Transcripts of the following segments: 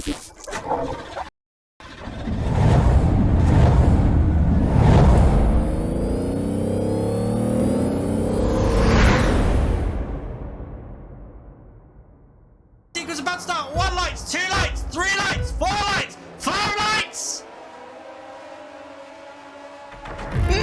Sequence about to start. 1 light, 2 lights, 3 lights, 4 lights, 5 lights. No!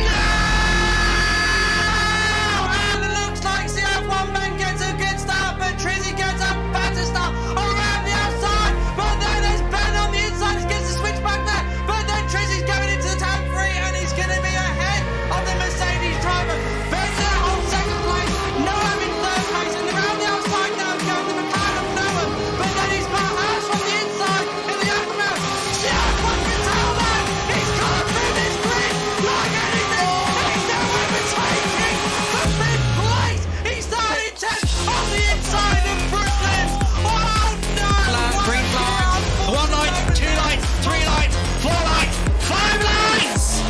And it looks like CRF1 Ben gets a good start, but Trizzy gets a better start around the outside. But then there's Ben on the inside. He gets the switch back there. But then Trizzy's going into the turn 3 and he's going to be ahead of the Mercedes driver. Ben's there on second place. Noam in third place. And around the outside now is going the McLaren of Noam. But then he's got Haas from the inside in the aftermath. CRF1 can tell that. He's coming through this grid like anything. He's now overtaking for fifth place. He started 10th on the inside of Brooklyn. Oh no! Green flags. 1 light, 2 lights, 3 lights, 4 lights, 5 lights.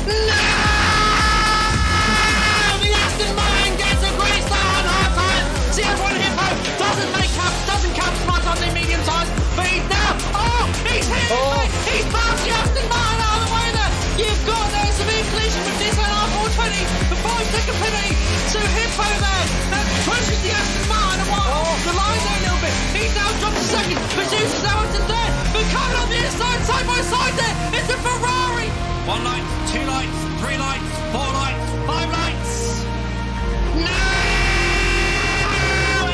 No! The Aston Martin gets a great start on half time. CRF1 Hippo doesn't cap smart on the medium tires, but he's now. Oh, he's hit it, mate. He's passed the Aston Martin out of the way there. You've got there severe collision with this R420 before it's taken penalty to Hippo there. That pushes the Aston Martin the line there a little bit. He's now dropped to second, but Zeus is now up to third. But coming on the inside, side by side there, it's a Ferrari. 1 light, 2 lights, 3 lights, 4 lights, 5 lights. No!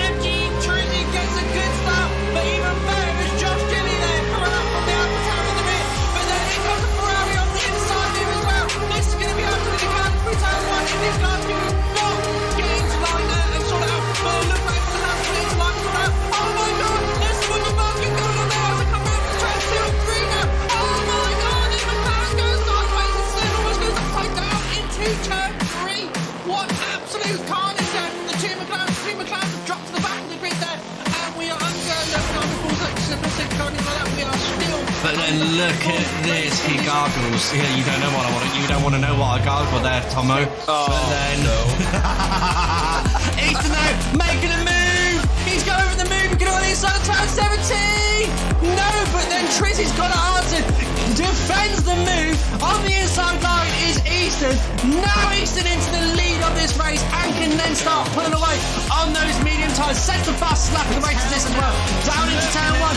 MG Trizzy gets a good start, but even better is Josh Gilly there coming up from the outside of the rear. But then here comes a Ferrari on the inside here as well. This is going to be absolutely going to turn 1 if these guys do not get into line there and sort it out. But look like the last one into line sort out. Oh my god, there's one of market going on there as I come around to track 2 and 3 now. Oh my god, this McLaren goes sideways instead, almost goes upside down into turn 3. What absolute carnage there from the two McLarens. 3 McLarens have dropped to the back of the grid there, and we are under full section carnage like that. We are still. But then look at this, he gargles. Yeah, you don't know what I want. You don't want to know what I gargle there, Tomo. Oh, but then no. Easton now making a move. He's going for the move. Get on the inside of turn 17. No, but then Trizzy's got to answer. Defends the move. On the inside line is Easton. Now Easton into the lead of this race and can then start pulling away on those medium tires. Sets the fastest lap of the race to this as well. Down into turn 1.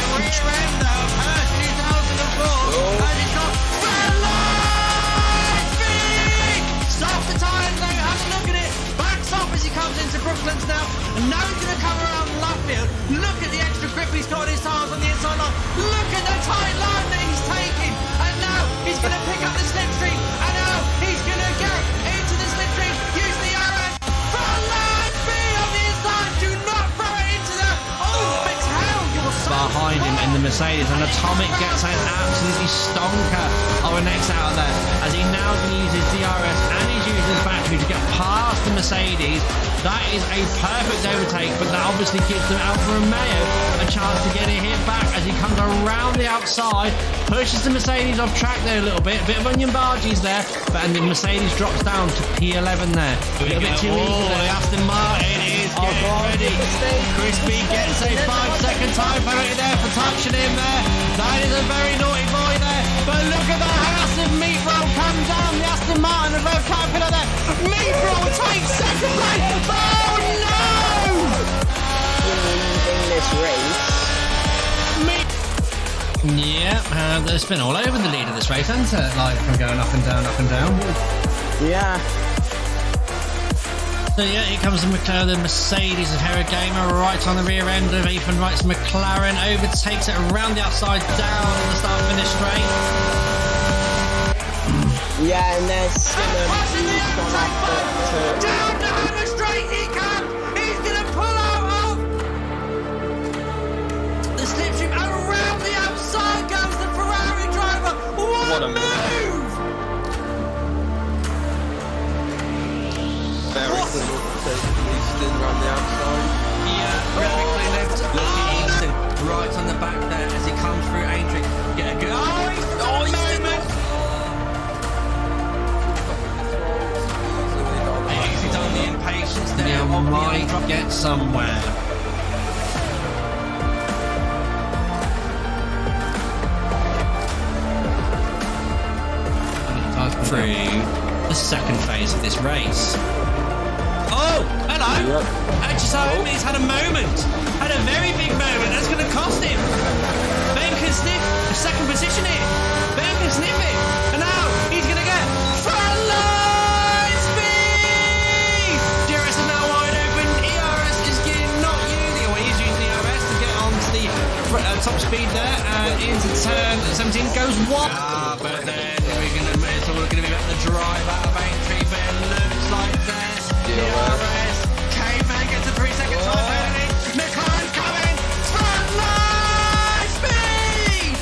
Stop the tires though, have a look at it. Backs off as he comes into Brooklands now. And now he's going to come around Luffield. Look at the extra grip he's got on his tires on the inside line. Look at the tight line that he's taking. And now he's going to pick up the slipstream. And now he's going to go into the slipstream. Use the arrows. Front line B on the inside. Do not throw it into the. Oh, Mattel, you're so behind him in the Mercedes, and Atomic gets an absolutely stonker of an X out of there as he now can use his DRS and he's using his battery to get past the Mercedes. That is a perfect overtake, but that obviously gives them Alfa Romeo a chance to get it hit back as he comes around the outside, pushes the Mercedes off track there a little bit of onion barges there, and the Mercedes drops down to P11 there. A little bit too easy there. The Aston Martin is getting ready. Crispy gets a 5-second time penalty there for touching him there. That is a very naughty boy there. But look at the house of Meatball come down. The Aston Martin of Rev Caterpillar there. Meatball takes second place. Oh no! In this race. Yeah, it's been all over the lead of this race, hasn't it? Like from going up and down, up and down. Yeah. So yeah, here comes the McLaren, the Mercedes of Hera Gamer right on the rear end of Ethan Wright's McLaren, overtakes it around the outside down in the start-finish straight. Yeah, and there's passing the overtake down the hammer straight he comes. He's going to pull out of the slipstream. Around the outside goes the Ferrari driver. What a move! Very clean Easton around the outside. Yeah, very clean. Look at Easton right on the back there as he comes through Aintree. Get a good. Oh, Easton! He's on the impatience there. Might get somewhere. through the second phase of this race. Oh, hello! Actually, he's had a moment. Had a very big moment. That's going to cost him. Ben can sniff a second position here. Ben can sniff it. And now he's going to get front line speed! DRS is now wide open. ERS is not using, or he's using ERS to get onto the top speed there. Into turn 17 goes wide. But then it's all going to be about the drive out of entry. But it looks like there's DRS. K-Man gets a 3-second time penalty. McLaren coming. Front line speed!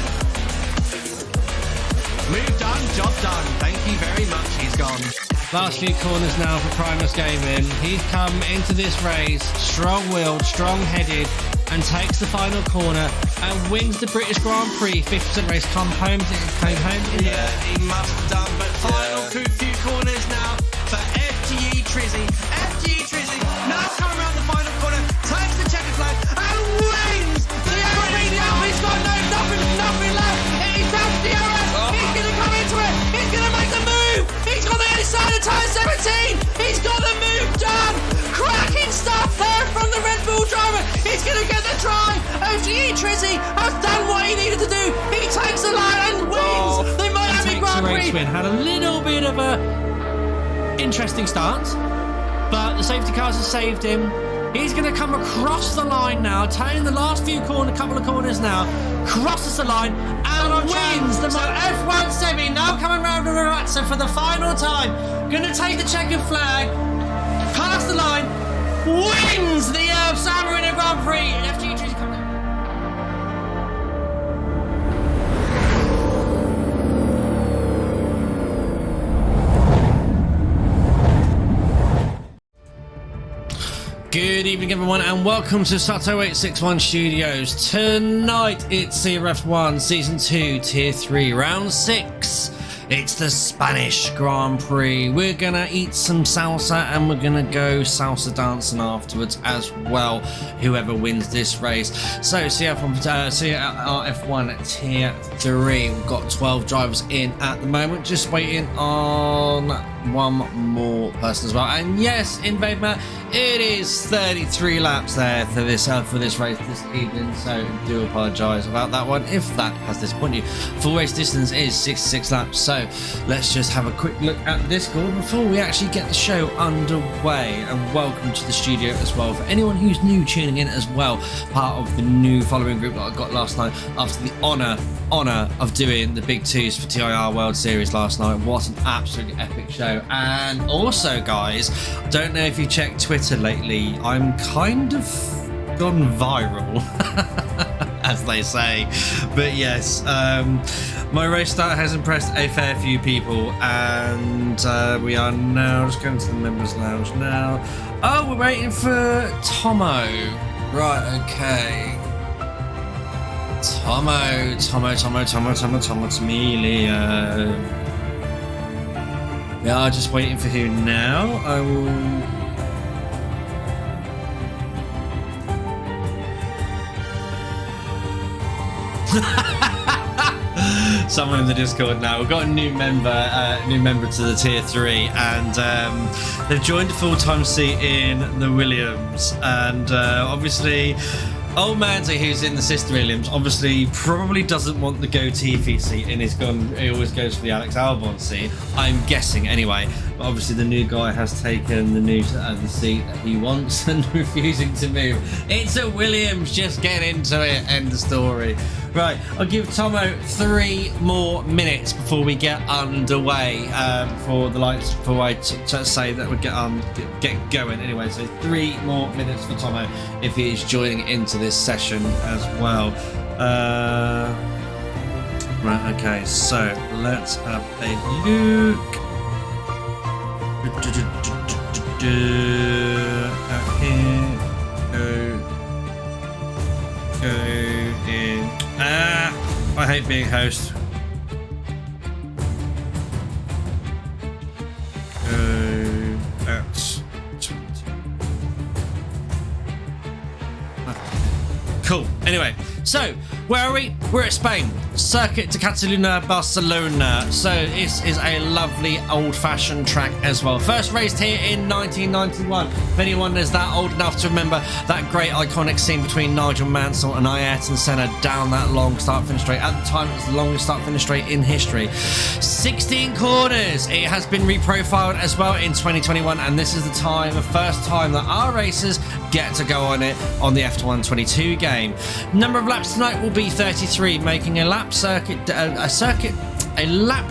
Move done, job done. Thank you very much. He's gone. Last few corners now for Primus Gaming. He's come into this race strong-willed, strong-headed, and takes the final corner and wins the British Grand Prix. 50% race. Came home. Yeah, he must have done. But final few corners now for FGE Trizzy. FGE Trizzy now coming around the final corner, takes the checkered flag and wins the Arena. He's got nothing left. He's down to the DRS. He's going to come into it. He's going to make the move. He's got the inside of tire 17. He's got the move done. Cracking stuff there from the Red Bull driver. He's going to get the try. FGE Trizzy has done what he needed to do. He takes the line and wins the Miami Grand Prix. Had a little bit of a interesting start, but the safety cars have saved him. He's going to come across the line now, turning the last couple of corners now, crosses the line and wins the F1 semi. Now coming round to the right, so for the final time, going to take the checkered flag, past the line, wins the San Marino Grand Prix. FGE Trizzy coming down. Good evening everyone and welcome to Sato 861 Studios. Tonight it's CRF1 Season 2 Tier 3 Round 6. It's the Spanish Grand Prix. We're gonna eat some salsa and we're gonna go salsa dancing afterwards as well, whoever wins this race. So CRF1 Tier 3, we've got 12 drivers in at the moment, just waiting on one more person as well. And yes, in Vaidma, it is 33 laps there for this race this evening, so do apologise about that one if that has disappointed you. Full race distance is 66 laps, so let's just have a quick look at the Discord before we actually get the show underway. And welcome to the studio as well for anyone who's new tuning in as well, part of the new following group that I got last night after the honour of doing the big twos for TIR World Series last night. What an absolutely epic show. And also guys, I don't know if you checked Twitter lately, I'm kind of gone viral as they say, but yes, my race start has impressed a fair few people, and we are now just going to the members lounge now. Oh, we're waiting for Tomo. Right, okay. Tomo, Tomelia. We are just waiting for who now? I will... Someone in the Discord now. We've got a new member to the Tier 3, and they've joined a full-time seat in the Williams, and obviously old Manzi, who's in the Sister Williams, obviously probably doesn't want the goatee seat, and he always goes for the Alex Albon seat, I'm guessing anyway. But obviously the new guy has taken the seat that he wants and refusing to move. It's a Williams, just get into it, end the story. Right, I'll give Tomo 3 more minutes before we get underway, for the lights, before I say that we get going. Anyway, so 3 more minutes for Tomo if he is joining into this session as well. Right, okay, so let's have a look. Here, go in. I hate being host. That's 20. Cool. Anyway, so where are we? We're at Spain. Circuit de Catalunya, Barcelona. So this is a lovely old-fashioned track as well. First raced here in 1991. If anyone is that old enough to remember that great iconic scene between Nigel Mansell and Ayrton Senna down that long start-finish straight. At the time, it was the longest start-finish straight in history. 16 corners. It has been reprofiled as well in 2021, and this is the first time that our racers get to go on it on the F1 22 game. Number of laps tonight will be 33, making a lap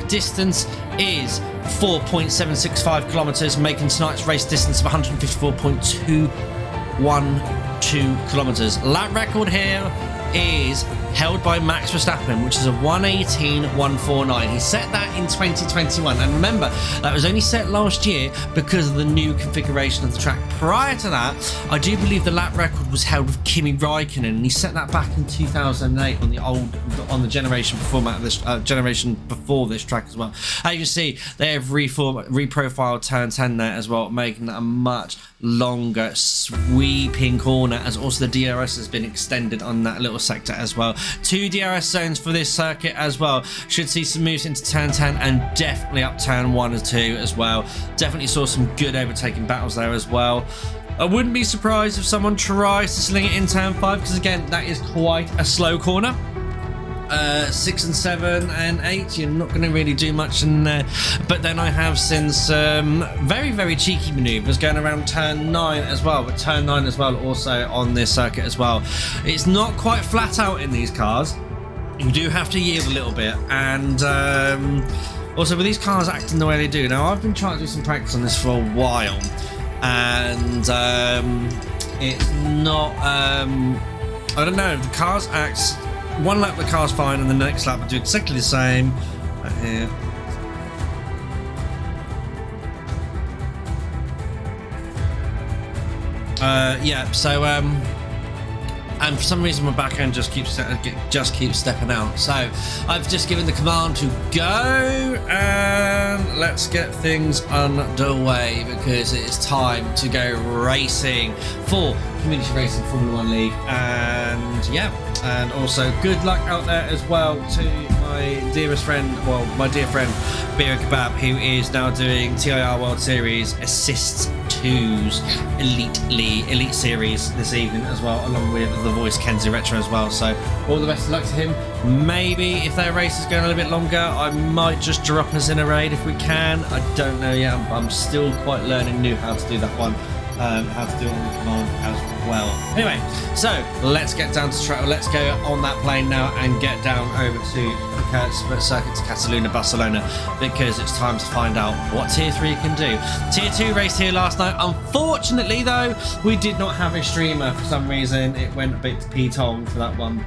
distance is 4.765 kilometers, making tonight's race distance of 154.212 kilometers. Lap record here is held by Max Verstappen, which is a 118.149. He set that in 2021, and remember, that was only set last year because of the new configuration of the track. Prior to that, I do believe the lap record was held with Kimi Räikkönen, and he set that back in 2008 on the generation before this track as well. As you can see, they have reprofiled turn 10 there as well, making that a much longer sweeping corner, as also the DRS has been extended on that little sector as well. 2 DRS zones for this circuit as well. Should see some moves into turn 10 and definitely up turn 1 and 2 as well. Definitely saw some good overtaking battles there as well. I wouldn't be surprised if someone tries to sling it in turn 5, because again, that is quite a slow corner. 6 and 7 and 8, you're not going to really do much in there. But then I have seen some very, very cheeky manoeuvres going around turn 9 as well, but turn 9 as well also on this circuit as well. It's not quite flat out in these cars. You do have to yield a little bit, and also with these cars acting the way they do. Now, I've been trying to do some practice on this for a while, and it's not I don't know, the cars act. One lap the car's fine, and the next lap will do exactly the same. Here. Yeah, so and for some reason my back end just keeps stepping out. So I've just given the command to go, and let's get things underway, because it is time to go racing for Community Racing Formula 1 League. And yeah, and also good luck out there as well to my dear friend Beer Kebab, who is now doing TIR World Series Assists 2's Elite Series this evening as well, along with the Voice Kenzie Retro as well. So all the best of luck to him. Maybe if their race is going a little bit longer, I might just drop us in a raid if we can. I don't know yet. I'm still quite learning new how to do that one. How to do it on the command as well. Anyway, so let's get down to track. Let's go on that plane now and get down over to the Circuit de Catalunya, Barcelona, because it's time to find out what Tier 3 can do. Tier 2 raced here last night. Unfortunately, though, we did not have a streamer for some reason. It went a bit to P-Tong for that one.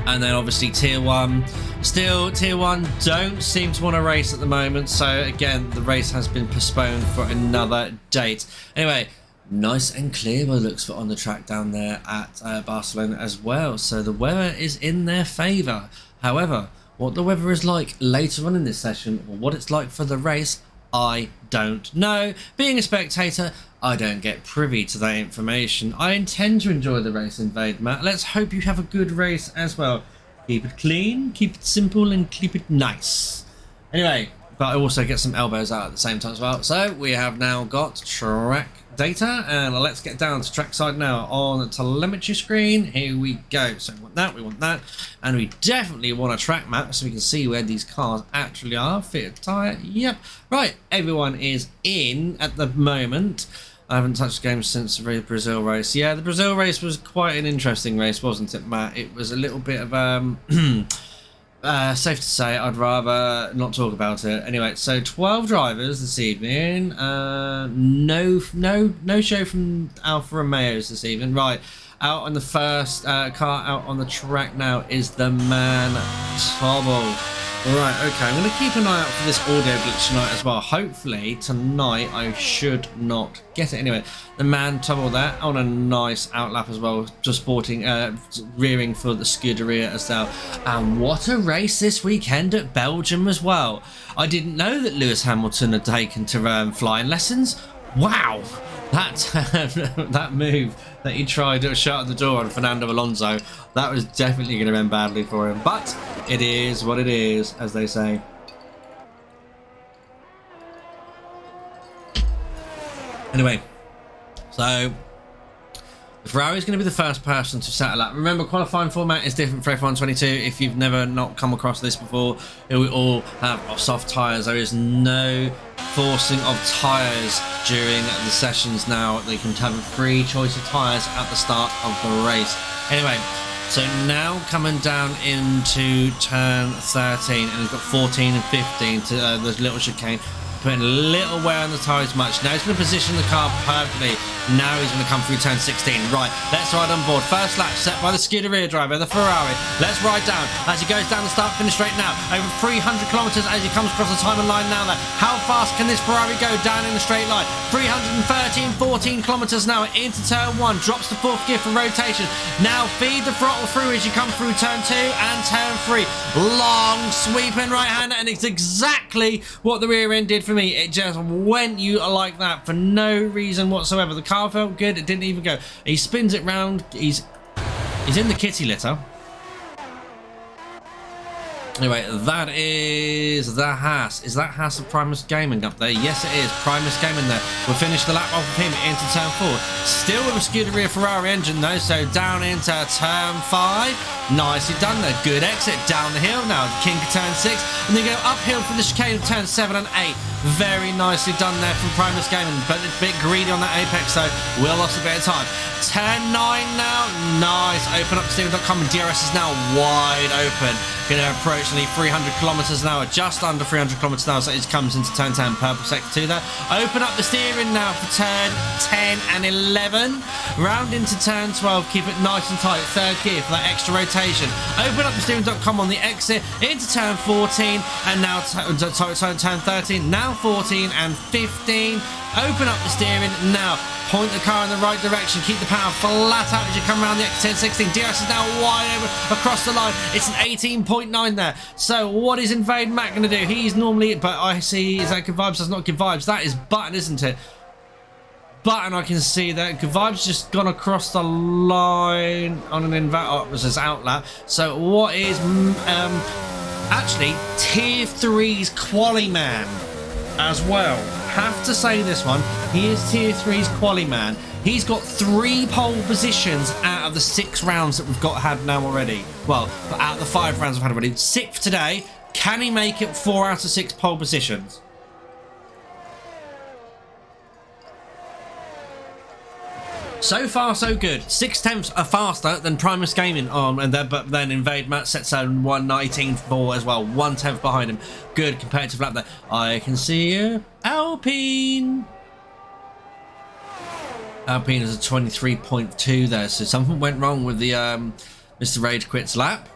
And then obviously Tier 1. Still, Tier 1 don't seem to want to race at the moment. So again, the race has been postponed for another date. Anyway, nice and clear by the looks of it on the track down there at Barcelona as well. So the weather is in their favour. However, what the weather is like later on in this session, or what it's like for the race, I don't know. Being a spectator, I don't get privy to that information. I intend to enjoy the race in Vade, Matt. Let's hope you have a good race as well. Keep it clean, keep it simple, and keep it nice. Anyway, but I also get some elbows out at the same time as well. So we have now got track data, and let's get down to trackside now on the telemetry screen. Here we go. So we want that, and we definitely want a track map so we can see where these cars actually are. Fit tyre, yep. Right, everyone is in at the moment. I haven't touched the game since the Brazil race. Yeah, the Brazil race was quite an interesting race, wasn't it, Matt? It was a little bit of safe to say, I'd rather not talk about it. Anyway, so 12 drivers this evening. No show from Alfa Romeos this evening. Right, out on the first car out on the track now is the man Tobble. Right, okay, I'm going to keep an eye out for this audio glitch tonight as well. Hopefully tonight I should not get it. Anyway, the man Tobble there on a nice outlap as well, just sporting, rearing for the Scuderia as well. And what a race this weekend at Belgium as well. I didn't know that Lewis Hamilton had taken to flying lessons. Wow, that move that he tried to shut the door on Fernando Alonso, that was definitely going to end badly for him. But it is what it is, as they say. Anyway, so Ferrari is going to be the first person to set a lap. Remember, qualifying format is different for F1 22. If you've never not come across this before, it will all have soft tyres. There is no forcing of tyres during the sessions now. They can have a free choice of tyres at the start of the race. Anyway, so now coming down into turn 13, and we've got 14 and 15 to the little chicane. Putting a little wear on the tyres much. Now he's going to position the car perfectly. Now he's going to come through turn 16. Right, let's ride on board. First lap set by the Scuderia driver, the Ferrari. Let's ride down as he goes down the start finish straight now. Over 300 kilometres as he comes across the timing line now there. How fast can this Ferrari go down in a straight line? 313, 14 kilometres now into turn 1. Drops the 4th gear for rotation. Now feed the throttle through as you come through turn 2 and turn 3. Long sweeping right hander, and it's exactly what the rear end did for me. It just went you like that for no reason whatsoever. The car felt good. It didn't even go. He spins it round. He's in the kitty litter. Anyway, that is the Haas. Is that Haas of Primus Gaming up there? Yes, it is. Primus Gaming there. We'll finish the lap off of him into turn 4. Still with a Scuderia Ferrari engine though, so down into turn 5. Nicely done there. Good exit down the hill now. King of turn 6. And then go uphill for the chicane of turn 7 and 8. Very nicely done there from Primus Gaming, but a bit greedy on that apex, so we'll lost a bit of time. Turn 9 now. Nice. Open up Steven.com, and DRS is now wide open. Going to approach nearly 300 kilometers an hour, just under 300 kilometers an hour, so it comes into turn 10, purple sector 2 there. Open up the steering now for turn 10 and 11. Round into turn 12, keep it nice and tight, 3rd gear for that extra rotation. Open up the Steven.com on the exit into turn 14, and now turn 13, now 14 and 15. Open up the steering now. Point the car in the right direction. Keep the power flat out as you come around the exit 16. DRS is now wide open across the line. It's an 18.9 there. So what is Invade Matt going to do? He's normally, but I see, is that Good Vibes? That's not Good Vibes. That is Button, isn't it? Button, I can see that. Good Vibes just gone across the line on an invert. Oh, it was his outlap. So what is actually Tier 3's Quali Man as well? Have to say this one. He is Tier 3's Quali Man. He's got 3 pole positions out of the 6 rounds that we've had now already. Well, out of the 5 rounds we've had already. 6th today. Can he make it 4 out of 6 pole positions? So far, so good. 6/10 are faster than Primus Gaming on, but then Invade Matt sets a 1:19.4 as well. 1/10 behind him. Good competitive lap there. I can see you. Alpine. Alpine is a 23.2 there, so something went wrong with the Mr. Rage Quits lap.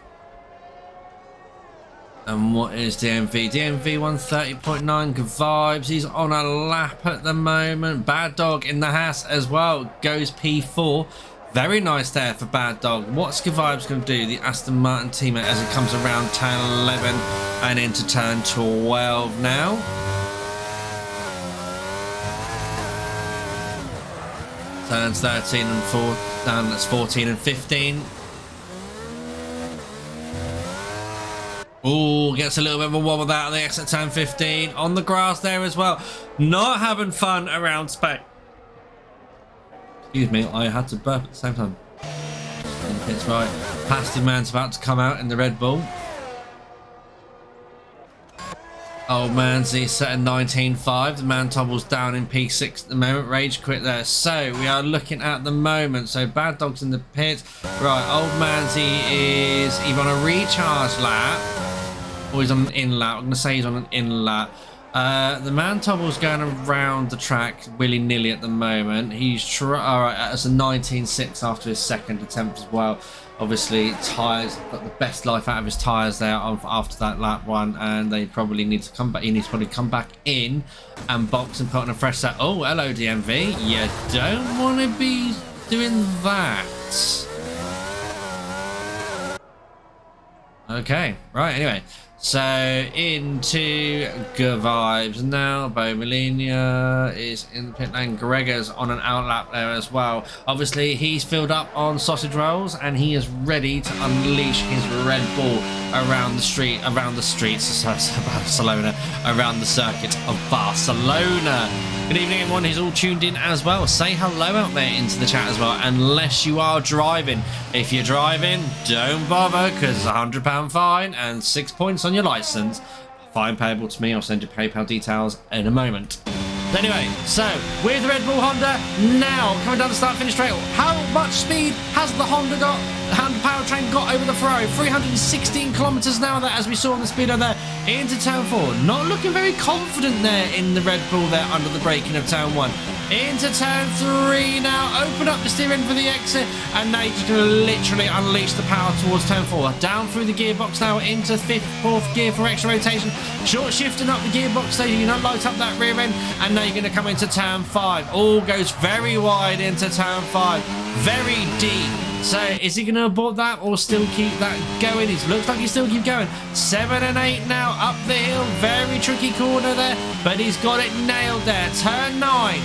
And what is DMV? DMV 130.9. Good Vibes. He's on a lap at the moment. Bad Dog in the Haas as well. Goes P4. Very nice there for Bad Dog. What's Good Vibes going to do? The Aston Martin teammate as it comes around turn 11 and into turn 12 now. Turns 13 and 4. And that's 14 and 15. Oh, gets a little bit of a wobble out of the exit turn 15 on the grass there as well. Not having fun around Spain. Excuse me, I had to burp at the same time. It's right. Pasty Man's about to come out in the Red Bull. Old man's set in 19.5. The man tumbles down in P6 at the moment. Rage Quit there. So we are looking at the moment. So Bad Dog's in the pit. Right, Old man's is either on a recharge lap or he's on an in lap. I'm going to say he's on an in lap. The man tumble's going around the track willy-nilly at the moment. He's alright, that's a 19.6 after his 2nd attempt as well. Obviously, tyres got the best life out of his tyres there after that lap one, and they probably need to come back. He needs to probably come back in and box and put on a fresh set. Oh, hello, DMV. You don't want to be doing that. Okay, right, anyway. So into good vibes now. Bo Molina is in the pit lane. Gregor's on an outlap there as well. Obviously, he's filled up on sausage rolls and he is ready to unleash his Red Bull around the streets of Barcelona, around the circuit of Barcelona. Good evening, everyone who's all tuned in as well. Say hello out there into the chat as well, unless you are driving. If you're driving, don't bother, because it's a £100 fine and 6 points on your license. Fine payable to me. I'll send you PayPal details in a moment. Anyway, so with Red Bull Honda now coming down the start-finish straight, how much speed has the Honda powertrain got over the Ferrari? 316 kilometers an hour there, as we saw on the speedo there, into turn 4. Not looking very confident there in the Red Bull there under the braking of turn 1. Into turn 3 now, open up the steering for the exit, and now you're just going to literally unleash the power towards turn 4. Down through the gearbox now into 5th, 4th gear for extra rotation. Short shifting up the gearbox so you can light up that rear end, and now you're going to come into turn 5. All goes very wide into turn 5. Very deep. So is he going to abort that or still keep that going? It looks like he still keep going. 7 and 8 now up the hill. Very tricky corner there, but he's got it nailed there. Turn 9.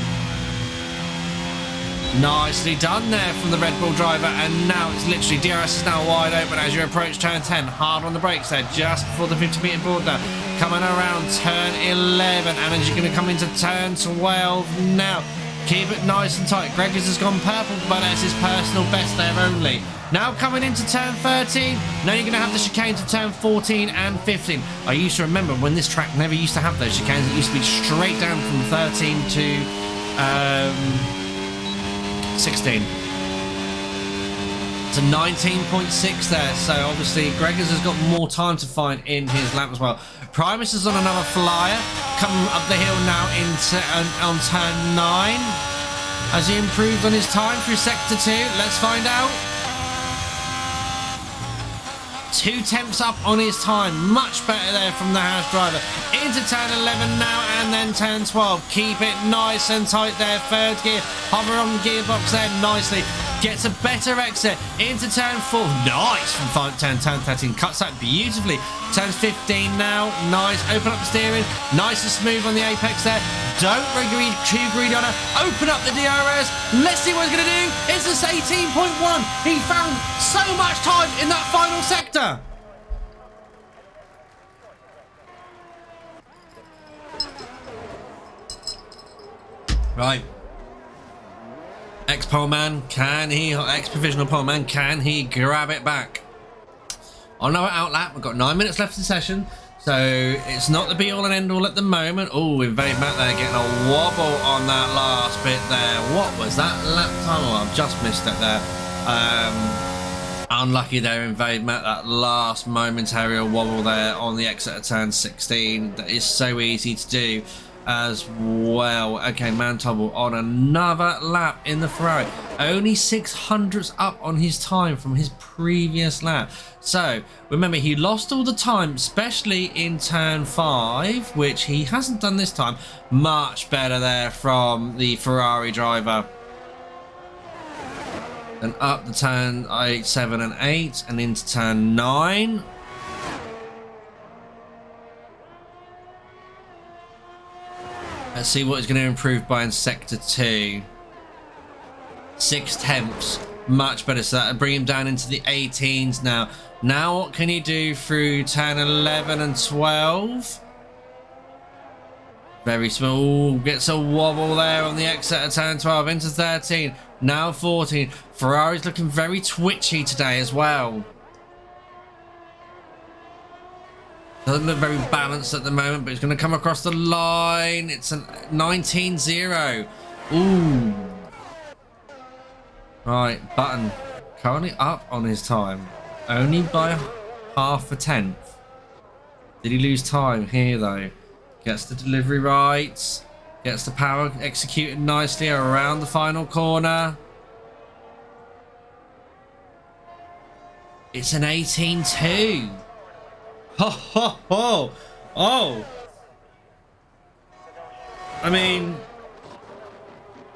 Nicely done there from the Red Bull driver, and now it's literally DRS is now wide open as you approach turn 10. Hard on the brakes there just before the 50-meter border. Coming around turn 11, and as you're going to come into turn 12 now. Keep it nice and tight. Gregor's has gone purple, but that's his personal best there only. Now coming into turn 13. Now you're going to have the chicanes of turn 14 and 15. I used to remember when this track never used to have those chicanes. It used to be straight down from 13 to 16 to 19.6 there. So obviously Gregor's has got more time to find in his lap as well. Primus is on another flyer, coming up the hill now into on turn 9. Has he improved on his time through sector 2? Let's find out. 2 tenths up on his time. Much better there from the house driver. Into turn 11 now, and then turn 12. Keep it nice and tight there. 3rd gear. Hover on the gearbox there nicely. Gets a better exit into turn 4. Nice from turn 13. Cuts that beautifully. Turn 15 now. Nice. Open up the steering. Nice and smooth on the apex there. Don't be too greedy on it. Open up the DRS. Let's see what he's going to do. It's this 18.1. He found so much time in that final sector. Right. Ex-pole man, ex-provisional pole man, can he grab it back? On our outlap, we've got 9 minutes left in the session, so it's not the be-all and end-all at the moment. Oh, Invade Matt there getting a wobble on that last bit there. What was that lap time? Oh, I've just missed it there. Unlucky there, Invade Matt, that last momentary wobble there on the exit of turn 16. That is so easy to do as well. Okay, Mantobble on another lap in the Ferrari, only 600ths up on his time from his previous lap. So remember, he lost all the time, especially in turn 5, which he hasn't done this time. Much better there from the Ferrari driver. And up the turn 8, 7 and 8 and into turn 9. Let's see what he's going to improve by in sector 2. 6 tenths. Much better. So that'll bring him down into the 18s now. Now what can he do through turn 11 and 12? Very small. Gets a wobble there on the exit of turn 12 into 13. Now 14. Ferrari's looking very twitchy today as well. Doesn't look very balanced at the moment, but it's going to come across the line. It's a 19-0. Ooh. Right, Button currently up on his time. Only by half a tenth. Did he lose time here, though? Gets the delivery right. Gets the power executed nicely around the final corner. It's an 18-2. Ho, ho, ho. Oh. I mean,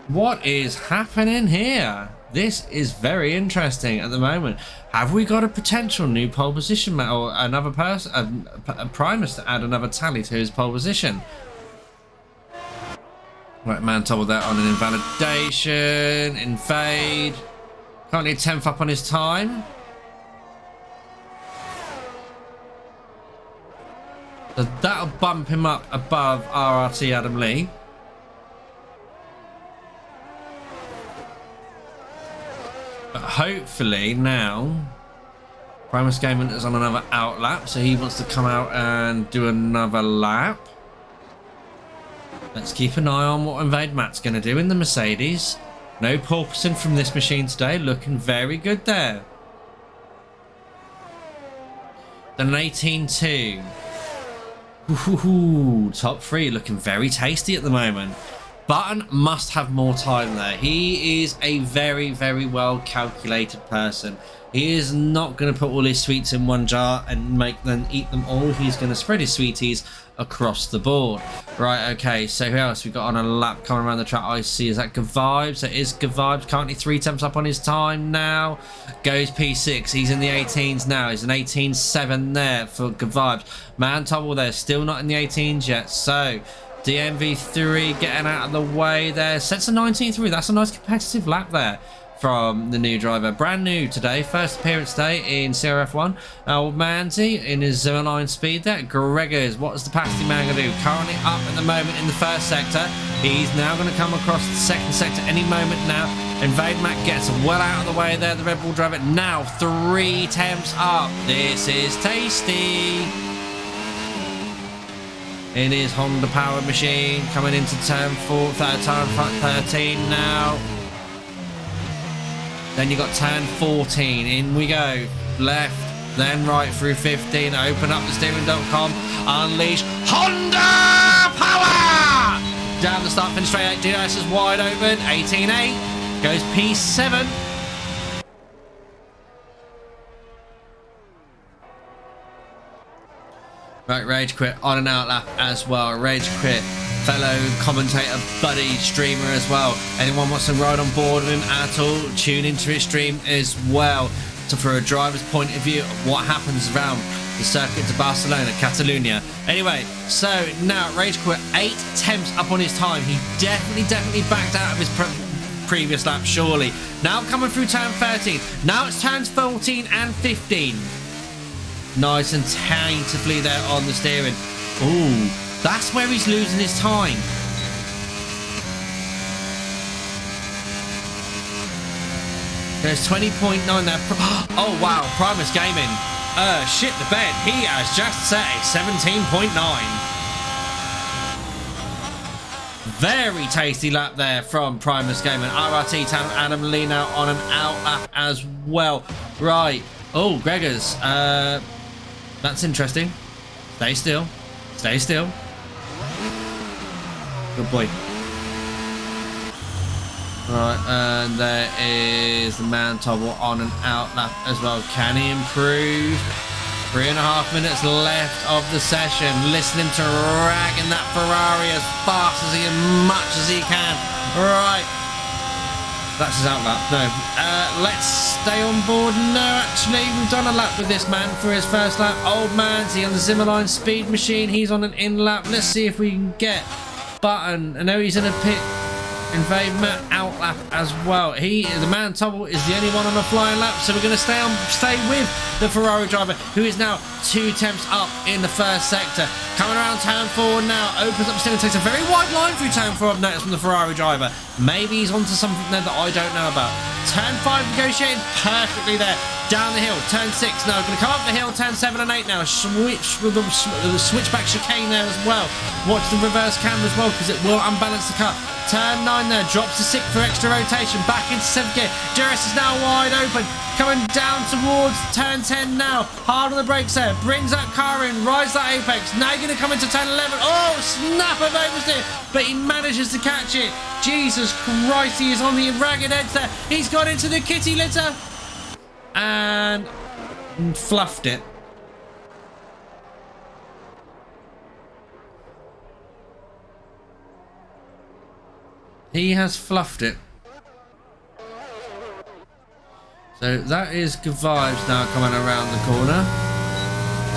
what is happening here? This is very interesting at the moment. Have we got a potential new pole position or another person, a Primus to add another tally to his pole position? Right, man, double that on an invalidation, in fade. Currently 10th up on his time. So that'll bump him up above RRT Adam Lee. But hopefully now, Primus Gaming is on another out lap, so he wants to come out and do another lap. Let's keep an eye on what Invade Matt's going to do in the Mercedes. No porpoising from this machine today, looking very good there. Then an 18.2. Ooh, top 3 looking very tasty at the moment. Button must have more time there. He is a very, very well calculated person. He is not going to put all his sweets in one jar and make them eat them all. He's going to spread his sweeties across the board. Right, okay, so who else we got on a lap coming around the track? I see, is that Good Vibes? It is Good Vibes, currently 3 temps up on his time now. Goes P6, he's in the 18s now. He's an 18.7 there for Good Vibes. Man Tubble there, still not in the 18s yet. So DMV3 getting out of the way there. Sets a 19.3, that's a nice competitive lap there from the new driver. Brand new today, first appearance day in CRF1. Old Manzi in his 09 speed there. Gregors, what's the pasty man going to do? Currently up at the moment in the first sector. He's now going to come across the second sector any moment now. Invade Matt gets well out of the way there, the Red Bull driver. Now 3 temps up. This is tasty. In his Honda powered machine, coming into turn 13 now. Then you got turn 14. In we go. Left, then right through 15. Open up the steering.com. Unleash Honda power! Down the start finish straight. DRS is wide open. 18.8. Goes P7. Right, Rage Quit on an out lap as well. Rage Quit, fellow commentator, buddy, streamer as well. Anyone wants to ride on board with him at all, tune into his stream as well. So for a driver's point of view of what happens around the circuit to Barcelona, Catalonia. Anyway, so now Rage Quit, 8 temps up on his time. He definitely backed out of his previous lap, surely. Now coming through turn 13. Now it's turns 14 and 15. Nice and tentatively there on the steering. Ooh, that's where he's losing his time. There's 20.9 there. Oh wow, Primus Gaming. Shit the bed. He has just set a 17.9. Very tasty lap there from Primus Gaming. RRT Town Adam Lee now on an out lap as well. Right. Oh, Gregors. That's interesting. Stay still. Stay still. Good boy. Right, and there is the man Tobble on an out lap as well. Can he improve? 3.5 minutes left of the session. Listening to ragging that Ferrari as fast as much as he can. Right. That's his out lap. No. Let's stay on board. No, actually, we've done a lap with this man for his first lap. Old man's he on the Zimmerline speed machine. He's on an in lap. Let's see if we can get Button. I know he's in a pit. Invade Matt out lap as well. The man Tubble is the only one on a flying lap, so we're going to stay with the Ferrari driver, who is now 2 temps up in the first sector. Coming around turn 4 now, opens up steering, takes a very wide line through turn 4 I've noticed from the Ferrari driver. Maybe he's onto something there that I don't know about. Turn 5 negotiating perfectly there. Down the hill, turn 6 now, going to come up the hill, turn 7 and 8 now. Switch with the switchback chicane there as well. Watch the reverse camera as well, because it will unbalance the car. Turn 9 there, drops to 6 for extra rotation, back into 7th gear. DRS is now wide open, coming down towards turn 10 now. Hard on the brakes there, brings that car in, rides that apex. Now you're going to come into turn 11. Oh, snap of oversteer, but he manages to catch it. Jesus Christ, he is on the ragged edge there. He's got into the kitty litter and fluffed it. He has fluffed it. So that is good vibes now coming around the corner.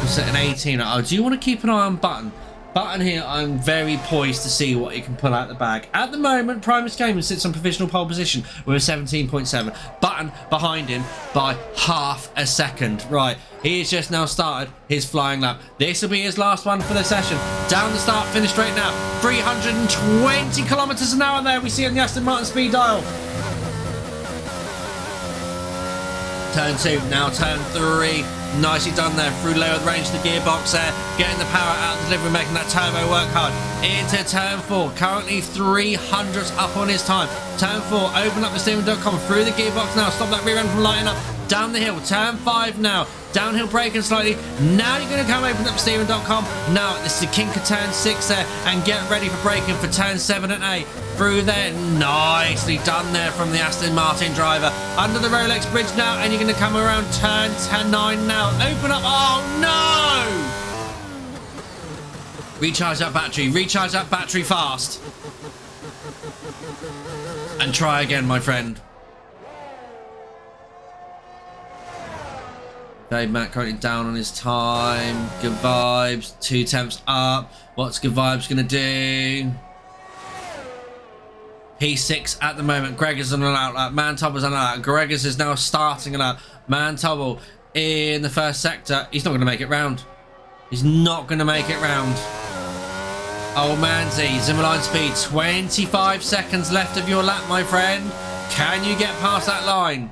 We're setting 18. I do want to keep an eye on Button. Button here, I'm very poised to see what he can pull out the bag. At the moment, Primus Gaming sits on provisional pole position with a 17.7. Button behind him by half a second. Right, he has just now started his flying lap. This will be his last one for the session. Down the start, finish straight now. 320 kilometers an hour there we see on the Aston Martin speed dial. Turn 2, now turn 3. Nicely done there, through lower range of the gearbox there, getting the power out of the delivery, making that turbo work hard. Into turn 4, currently 300s up on his time. Turn 4, open up the steering.com, through the gearbox now, stop that rear end from lighting up. Down the hill, turn 5 now, downhill braking slightly. Now you're going to come open up steering.com. Now this is the kink of turn 6 there, and get ready for braking for turn 7 and 8. Through there, nicely done there from the Aston Martin driver. Under the Rolex bridge now, and you're going to come around turn 9 now. Open up, oh no! Recharge that battery fast. And try again, my friend. Dave Matt currently down on his time. Good vibes, 2 temps up. What's good vibes gonna do? P6 at the moment. Gregor's on an outlap. Mantobble's on an outlap. Gregor's is now starting an outlap. Mantobble in the first sector. He's not going to make it round. He's not going to make it round. Oh, Manzi. Zimmerline speed. 25 seconds left of your lap, my friend. Can you get past that line?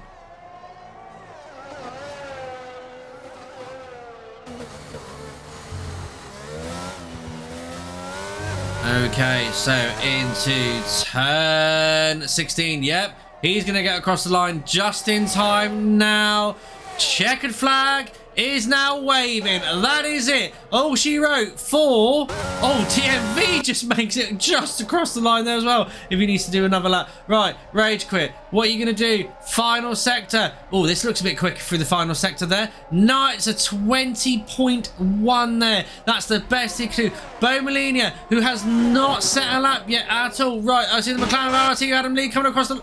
Okay, so into turn 16. Yep, he's going to get across the line just in time now. Checkered flag is now waving. That is it. Oh, she wrote 4. Oh, TMV just makes it just across the line there as well. If he needs to do another lap. Right, rage quit. What are you going to do? Final sector. Oh, this looks a bit quicker through the final sector there. No, it's a 20.1 there. That's the best he could do. Bo Molina, who has not set a lap yet at all. Right, I see the McLaren RT Adam Lee coming across the...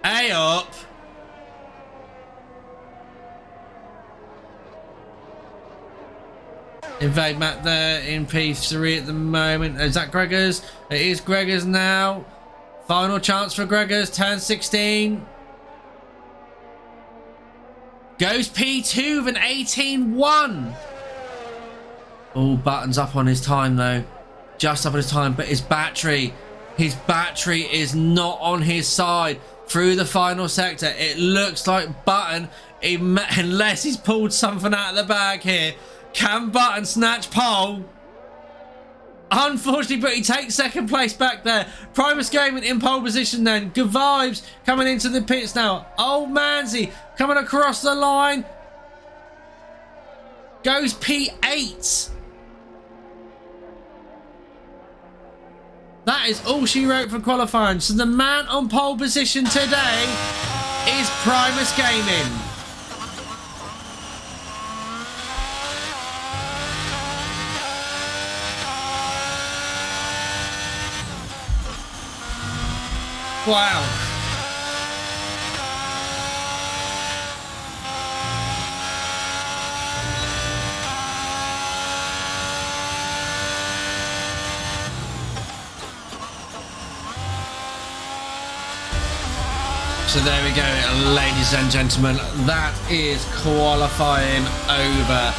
Hey up. Invade Matt there in P3 at the moment. Is that Gregor's? It is Gregor's now. Final chance for Gregor's. Turn 16. Goes P2 with an 18.1. Oh, Button's up on his time though. Just up on his time, but his battery is not on his side. Through the final sector, it looks like Button, unless he's pulled something out of the bag here, can Button snatch pole? Unfortunately, but he takes second place back there. Primus Gaming in pole position then. Good vibes coming into the pits now. Old Manzi coming across the line. Goes P8. That is all she wrote for qualifying. So the man on pole position today is Primus Gaming. Wow. So there we go, ladies and gentlemen. That is qualifying over.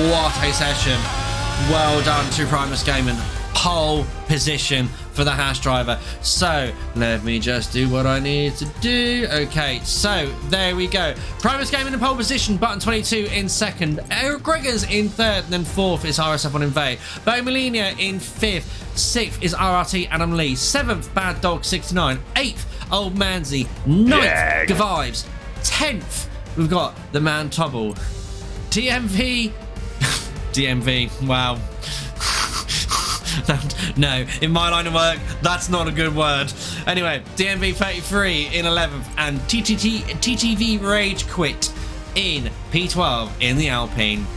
What a session. Well done to Primus Gaming. Pole position for the Haas driver. So let me just do what I need to do. Okay, so there we go. Primus Gaming in pole position. Button 22 in second. Eric Gregor's in third. And then fourth is RSF1 Invade. Bo Molina in fifth. Sixth is RRT Adam Lee. Seventh, Bad Dog 69. Eighth, Old Manzi. Ninth, Good Vibes. 10th, we've got the man Tobble. DMV. DMV. Wow. No, in my line of work, that's not a good word. Anyway, DMV 33 in 11th and TTV Rage Quit in P12 in the Alpine.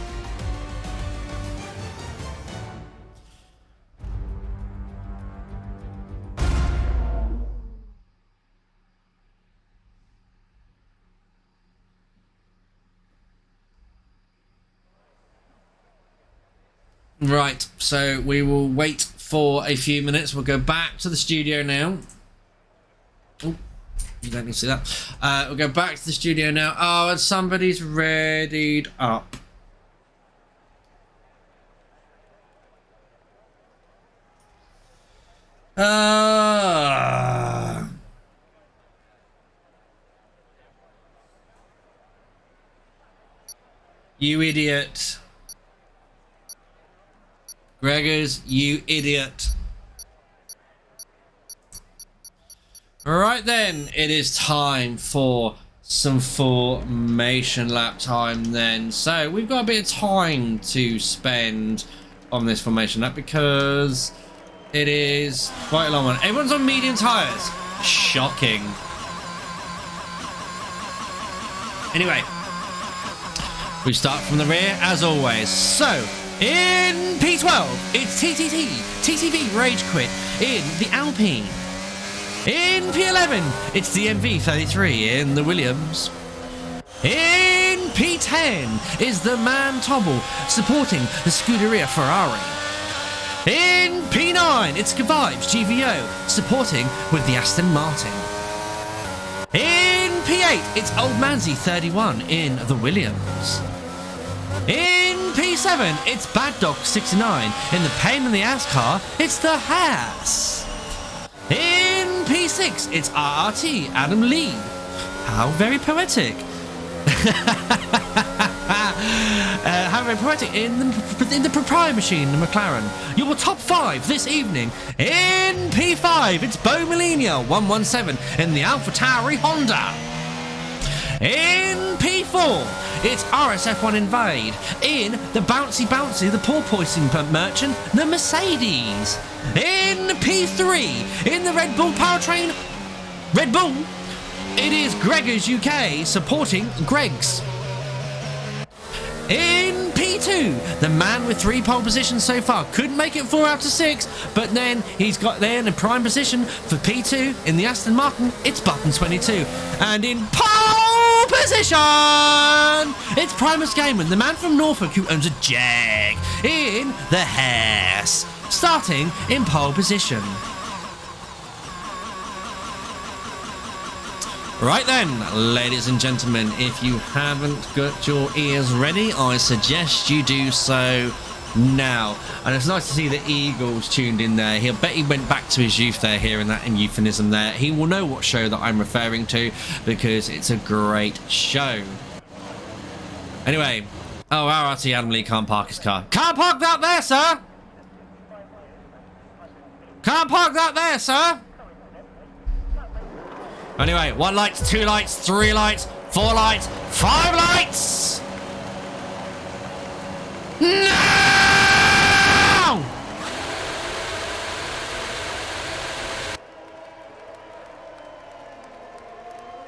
Right, so we will wait for a few minutes. We'll go back to the studio now. Oh, you don't need to see that. We'll go back to the studio now. Oh, and somebody's readied up. You idiot. Gregors, you idiot. Alright then, it is time for some formation lap time then. So we've got a bit of time to spend on this formation lap because it is quite a long one. Everyone's on medium tyres. Shocking. Anyway, we start from the rear as always. So, in P12, it's TTV Rage Quit in the Alpine. In P11, it's the MV33 in the Williams. In P10 is the Man Tobble supporting the Scuderia Ferrari. In P9, it's Gavibes GVO supporting with the Aston Martin. In P8, it's Old Manzi 31 in the Williams. In P7, it's Bad Dog 69 in the pain in the ass car, it's the Haas. In P6, it's RRT Adam Lee. How very poetic. How very poetic in the Prix machine, the McLaren. Your top 5 this evening. In P5, it's Bo Molina 117 in the AlphaTauri Honda. In P4, it's RSF1 Invade in the bouncy, the porpoising merchant, the Mercedes. In P3, in the Red Bull powertrain, Red Bull, it is Gregors UK supporting Greg's. In P2, the man with 3 pole positions so far couldn't make it 4 out of 6, but then he's got there in a prime position for P2 in the Aston Martin, it's Button 22. And in pole position, it's Primus Gaiman, the man from Norfolk who owns a Jag, in the Haas, starting in pole position. Right then, ladies and gentlemen, if you haven't got your ears ready, I suggest you do so now. And it's nice to see the Eagles tuned in there. He'll bet he went back to his youth there, hearing that in euphemism there. He will know what show that I'm referring to because it's a great show. Anyway, oh, RRT Adam Lee can't park his car. Can't park that there, sir! Can't park that there, sir! Anyway, 1 light, 2 lights, 3 lights, 4 lights, 5 lights! No!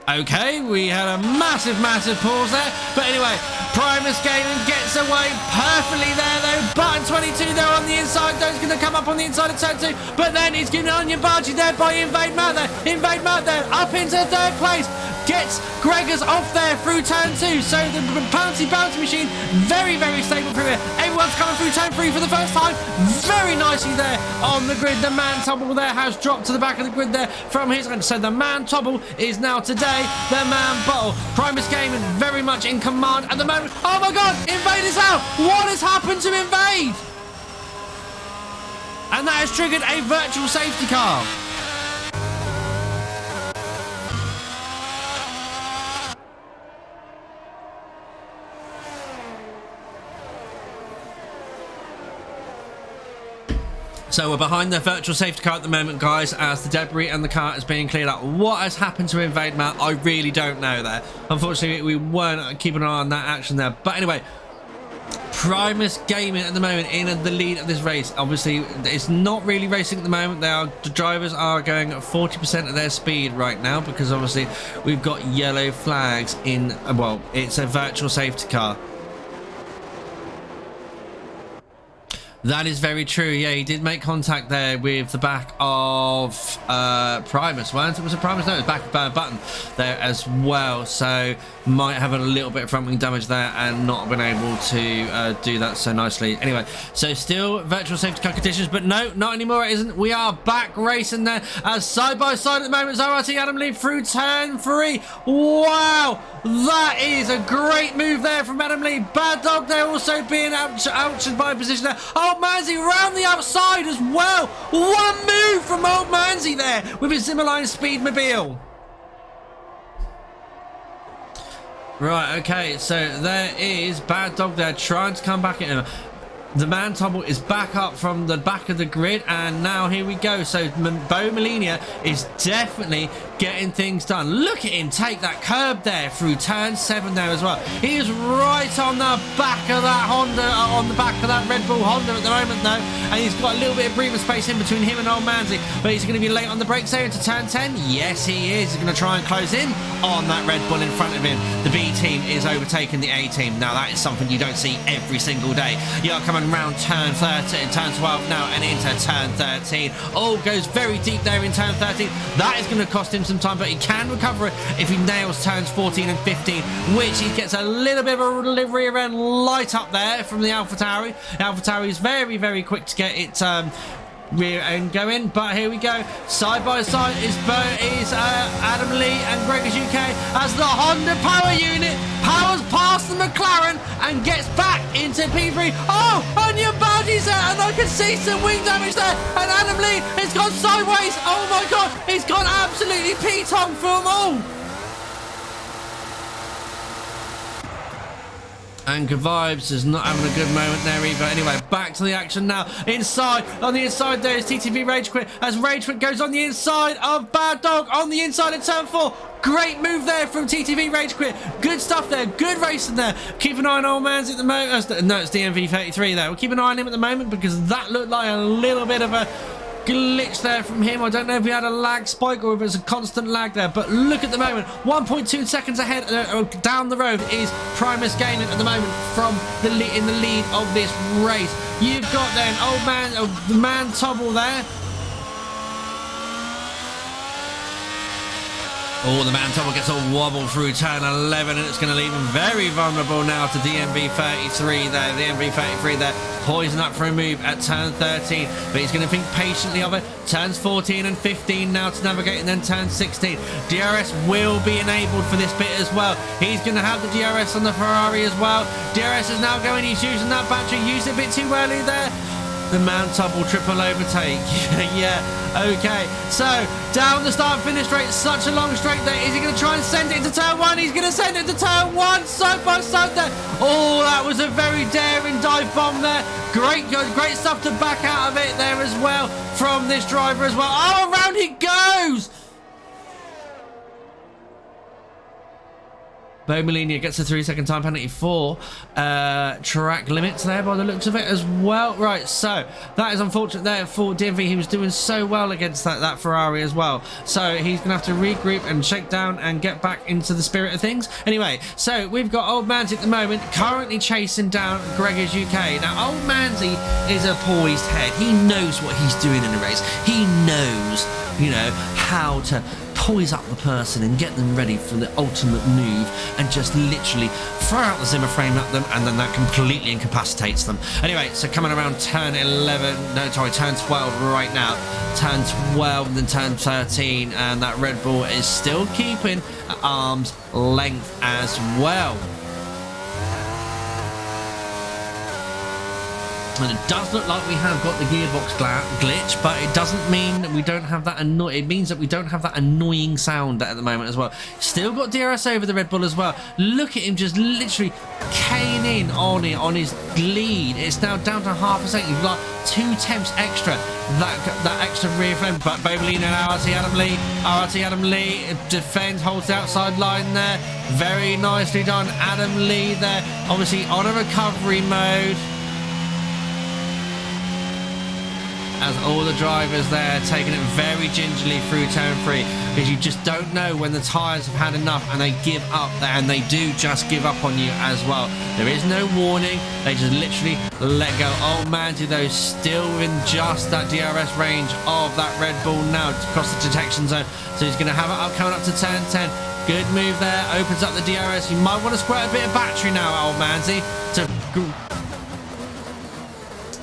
Okay, we had a massive pause there. But anyway, Primus Gaiman gets away perfectly there though. Button 22 there on the inside. Those going to come up on the inside of turn 2. But then he's getting on your bargee there by Invade Matt there. Invade Matt there up into 3rd place. Gets Gregors off there through turn 2. So the bouncy machine very stable through here. Everyone's coming through turn 3 for the first time. Very nicely there on the grid. The Man Tobble there has dropped to the back of the grid there from his end. So the Man Tobble is now today the Man Bottle. Primus Gaiman very much in command at the moment. Oh my god, Invade is out. What has happened to Invade? And that has triggered a virtual safety car. So we're behind the virtual safety car at the moment, guys, as the debris and the car is being cleared up. What has happened to Invade Matt? I really don't know there. Unfortunately, we weren't keeping an eye on that action there. But anyway, Primus Gaiman at the moment in the lead of this race. Obviously, it's not really racing at the moment. The drivers are going at 40% of their speed right now because obviously we've got yellow flags in, well, it's a virtual safety car. That is very true. Yeah, he did make contact there with the back of Primus. Was it Primus? No, it was back of Button there as well. So might have a little bit of front wing damage there and not been able to do that so nicely. Anyway, so still virtual safety car conditions, but no, not anymore. It isn't. We are back racing there as side by side at the moment. RRT Adam Lee through turn 3. Wow, that is a great move there from Adam Lee. Bad Dog there also being outed by a position there. Old Manzi round the outside as well. What a move from Old Manzi there with his Zimmerline Speedmobile. Right, okay, so there is Bad Dog there trying to come back at him. The man Tobble is back up from the back of the grid, and now here we go. So Bo Molina is definitely getting things done. Look at him take that curb there through turn 7 there as well. He is right on the back of that Honda, on the back of that Red Bull Honda at the moment though, and he's got a little bit of breathing space in between him and Old Manzi, but he's going to be late on the brakes there into turn 10. Yes, he is. He's going to try and close in on that Red Bull in front of him. The B team is overtaking the A team. Now that is something you don't see every single day. You're coming round turn 13, turn 12 now, and into turn 13. All goes very deep there in turn 13. That is going to cost him some time, but he can recover it if he nails turns 14 and 15, which he gets a little bit of a delivery around light up there from the AlphaTauri. AlphaTauri is very, very quick to get it rear end going, but here we go. Side by side is Adam Lee and Gregor's UK as the Honda power unit powers past the McLaren and gets back into P3. Oh, and your body's there, and I can see some wing damage there, and Adam Lee has gone sideways. Oh my god, he's gone absolutely P-tong for them all. And Good Vibes is not having a good moment there either. Anyway, back to the action now. Inside, on the inside there is TTV Rage Quit as Rage Quit goes on the inside of Bad Dog on the inside of turn 4. Great move there from TTV Rage Quit. Good stuff there. Good racing there. Keep an eye on Old Man's at the moment. No, it's DMV33 there. We'll keep an eye on him at the moment because that looked like a little bit of a glitch there from him. I don't know if he had a lag spike or if it's a constant lag there, but look at the moment, 1.2 seconds ahead down the road is Primus gaining at the moment from in the lead of this race. You've got then the man Tobble there. Oh, the man Tobble gets a wobble through turn 11, and it's going to leave him very vulnerable now to DMV33 there. DMV33 there, poison up for a move at turn 13, but he's going to think patiently of it. Turns 14 and 15 now to navigate, and then turn 16. DRS will be enabled for this bit as well. He's going to have the DRS on the Ferrari as well. DRS is now going, he's using that battery, used it a bit too early there. The man Tobble triple overtake. Yeah, okay. So, down the start-finish straight, such a long straight there. Is he going to try and send it into turn 1? He's going to send it to turn 1, side by side there. Oh, that was a very daring dive bomb there. Great stuff to back out of it there as well from this driver as well. Oh, around he goes! Bo Molina gets a 3-second time penalty for track limits there by the looks of it as well. Right, so that is unfortunate there for DMV. He was doing so well against that Ferrari as well. So he's going to have to regroup and shake down and get back into the spirit of things. Anyway, so we've got Old Manzi at the moment currently chasing down Gregor's UK. Now, Old Manzi is a poised head. He knows what he's doing in the race. He knows, you know, how to poise up the person and get them ready for the ultimate move and just literally throw out the Zimmer frame at them, and then that completely incapacitates them. Anyway, so coming around turn 12 right now. Turn 12 and then turn 13, and that Red Bull is still keeping at arm's length as well. And it does look like we have got the gearbox glitch, but it doesn't mean that we don't have that it means that we don't have that annoying sound at the moment as well. Still got DRS over the Red Bull as well. Look at him just literally caning on it on his lead. It's now down to half a second. You've got 2 tenths extra. That extra rear flame. But Bo Molina and RRT Adam Lee defends, holds the outside line there. Very nicely done, Adam Lee there. Obviously on a recovery mode. as all the drivers there taking it very gingerly through turn 3, because you just don't know when the tyres have had enough and they give up there, and they do just give up on you as well. There is no warning, they just literally let go. Oh man, do those still in just that DRS range of that Red Bull now across the detection zone. So he's going to have it up coming up to turn 10. Good move there, opens up the DRS. You might want to squirt a bit of battery now, old Manzi,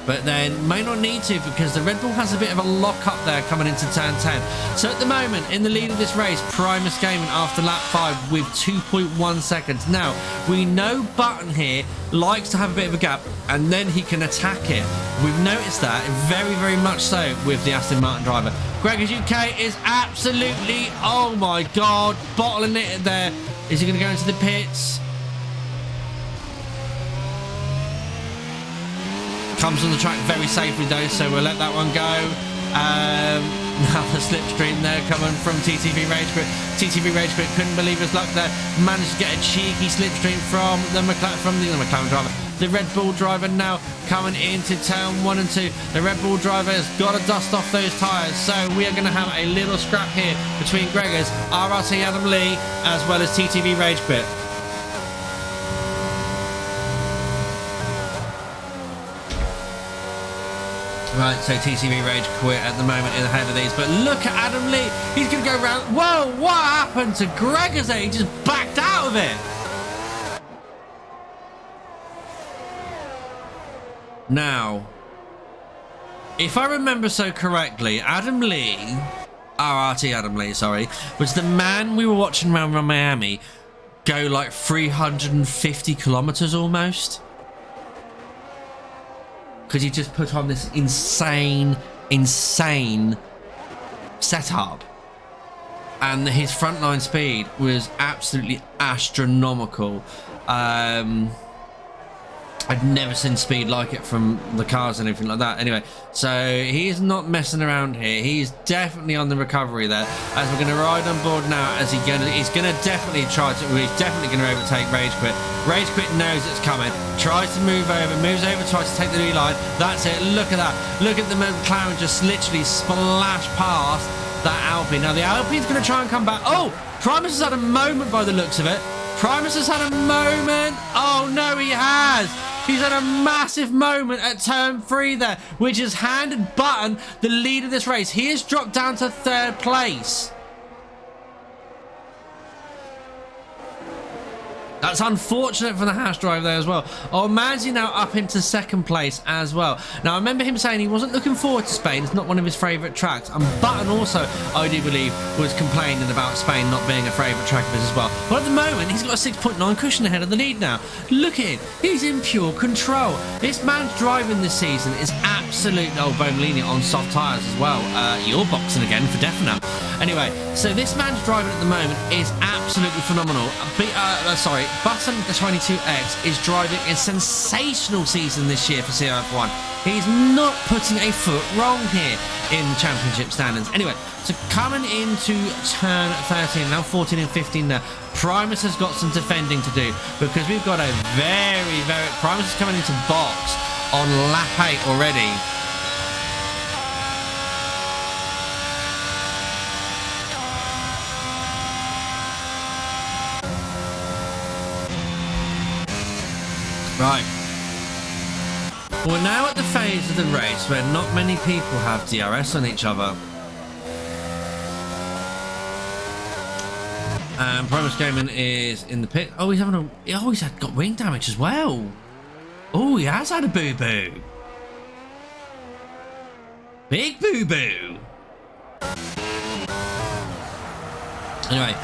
but then may not need to, because the Red Bull has a bit of a lock up there coming into turn 10. So at the moment, in the lead of this race, Primus Gaming after lap 5 with 2.1 seconds. Now, we know Button here likes to have a bit of a gap, and then he can attack it. We've noticed that very, very much so with the Aston Martin driver. Gregor's UK is absolutely, oh my God, bottling it there. Is he going to go into the pits? Comes on the track very safely though, so we'll let that one go. Now the slipstream there coming from TTV Rage Quit. TTV Rage Quit couldn't believe his luck there. Managed to get a cheeky slipstream from the McLaren driver. The Red Bull driver now coming into turn 1 and 2. The Red Bull driver has got to dust off those tyres. So we are going to have a little scrap here between Gregor's, RRT Adam Lee, as well as TTV Rage Quit. Right, so TTV Rage Quit at the moment in ahead of these, but look at Adam Lee. He's going to go round. Whoa, what happened to Gregor's there? He just backed out of it. Now, if I remember so correctly, Adam Lee, RRT Adam Lee, sorry, was the man we were watching around Miami go like 350 kilometers almost. Because he just put on this insane setup, and his frontline speed was absolutely astronomical. I'd never seen speed like it from the cars and everything like that. Anyway, so he's not messing around here. He's definitely on the recovery there. As we're going to ride on board now, as he's going to definitely try to. He's definitely going to overtake Rage Quit. Rage Quit knows it's coming. Tries to move over, moves over, tries to take the lead line. That's it. Look at that. Look at the McLaren just literally splash past that Alpine. Now the Alpine's going to try and come back. Oh, Primus has had a moment by the looks of it. Primus has had a moment. Oh no, he has. He's had a massive moment at turn 3 there, which has handed Button the lead of this race. He has dropped down to 3rd place. That's unfortunate for the Haas driver there as well. Oh, Manzi now up into 2nd place as well. Now, I remember him saying he wasn't looking forward to Spain. It's not one of his favourite tracks. And Button also, I do believe, was complaining about Spain not being a favourite track of his as well. But at the moment, he's got a 6.9 cushion ahead of the lead now. Look at him. He's in pure control. This man's driving this season is absolute... Oh, Bonalini on soft tyres as well. You're boxing again for definite. Anyway, so this man's driving at the moment is absolutely phenomenal. Button, the 22X, is driving a sensational season this year for CRF1. He's not putting a foot wrong here in championship standings. Anyway, so coming into turn 13, now 14 and 15 now, Primus has got some defending to do, because we've got a Primus is coming into box on lap 8 already. Right. We're now at the phase of the race where not many people have DRS on each other. And Primus Gaming is in the pit. Oh, he's having a... Oh, he's got wing damage as well. Oh, he has had a boo-boo. Big boo-boo. Anyway.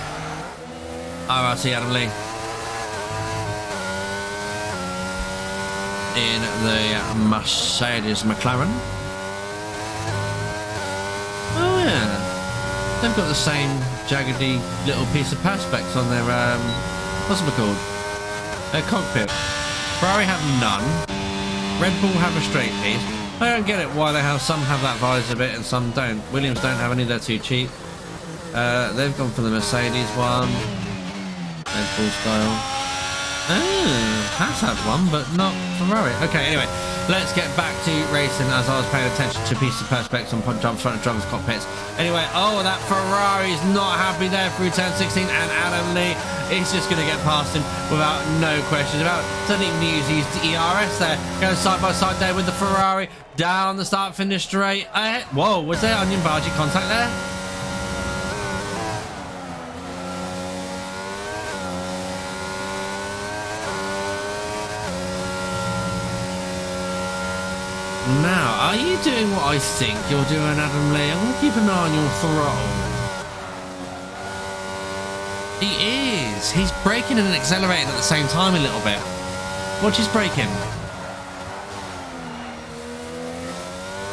RRT Adam Lee. In the Mercedes McLaren. Oh yeah, they've got the same jaggedy little piece of perspex on their what's it called? Their cockpit. Ferrari have none. Red Bull have a straight piece. I don't get it why they have some have that visor bit and some don't. Williams don't have any. They're too cheap. They've gone for the Mercedes one. Red Bull style. Oh, Haas had one, but not Ferrari. Okay, anyway, let's get back to racing as I was paying attention to pieces of perspex on jumps front of drivers' cockpits. Anyway, oh, that Ferrari's not happy there through turn 16, and Adam Lee is just going to get past him without no questions about. Doesn't even use his ERS there. Goes side by side there with the Ferrari down the start finish straight. Whoa, was there onion bargee contact there? Now, are you doing what I think you're doing, Adam Lee? I'm going to keep an eye on your throttle. He is. He's braking and accelerating at the same time a little bit. Watch his braking.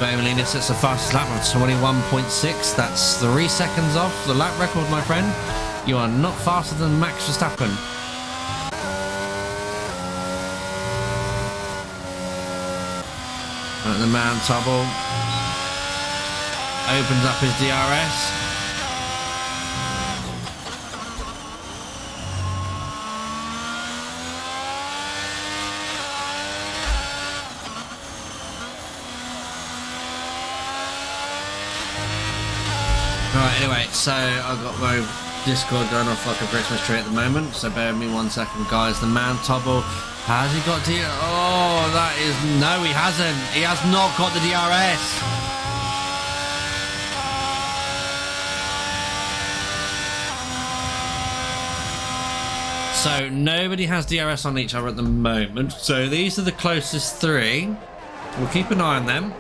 Emily sets the fastest lap of 21.6. That's 3 seconds off the lap record, my friend. You are not faster than Max Verstappen. And the man Tubble opens up his DRS. Right, anyway, so I've got my Discord going off like a Christmas tree at the moment, so bear with me 1 second, guys. The man Tubble, has he got oh, that is, no, he hasn't. He has not got the DRS. So nobody has DRS on each other at the moment. So these are the closest three. We'll keep an eye on them.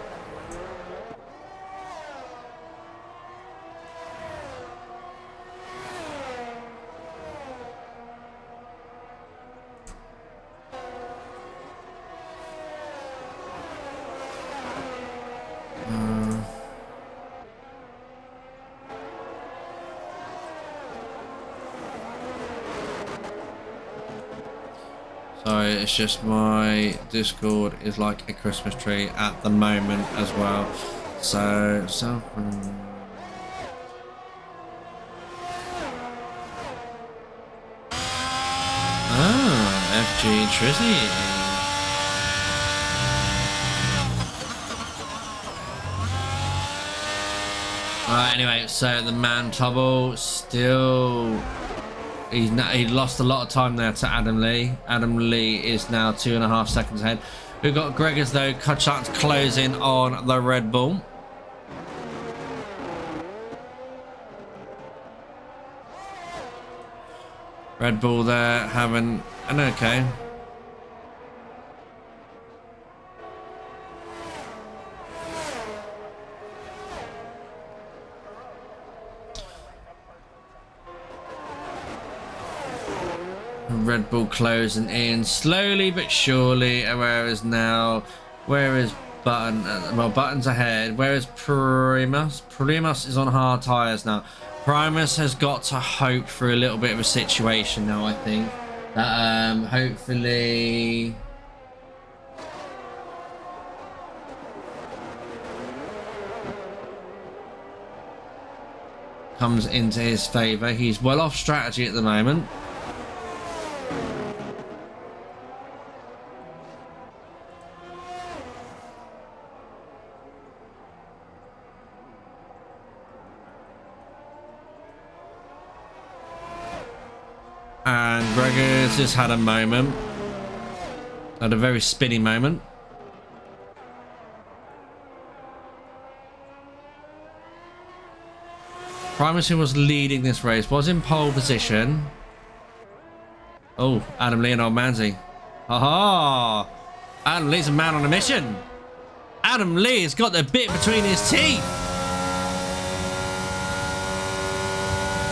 Sorry, it's just my Discord is like a Christmas tree at the moment as well. So FG Trizzy. Alright, anyway, so the man Tubble still... He lost a lot of time there to Adam Lee. Adam Lee is now 2.5 seconds ahead. We've got Gregors though, chance closing on the Red Bull. Red Bull there having an okay. Red Bull closing in slowly but surely. Where is Button? Well, Button's ahead. Where is Primus? Primus is on hard tyres now. Primus has got to hope for a little bit of a situation now, I think. That hopefully... comes into his favour. He's well off strategy at the moment. And Gregors just had a moment. Had a very spinny moment. Primus, who was leading this race, was in pole position. Oh, Adam Lee and old Manzi. Aha! Adam Lee's a man on a mission. Adam Lee has got the bit between his teeth.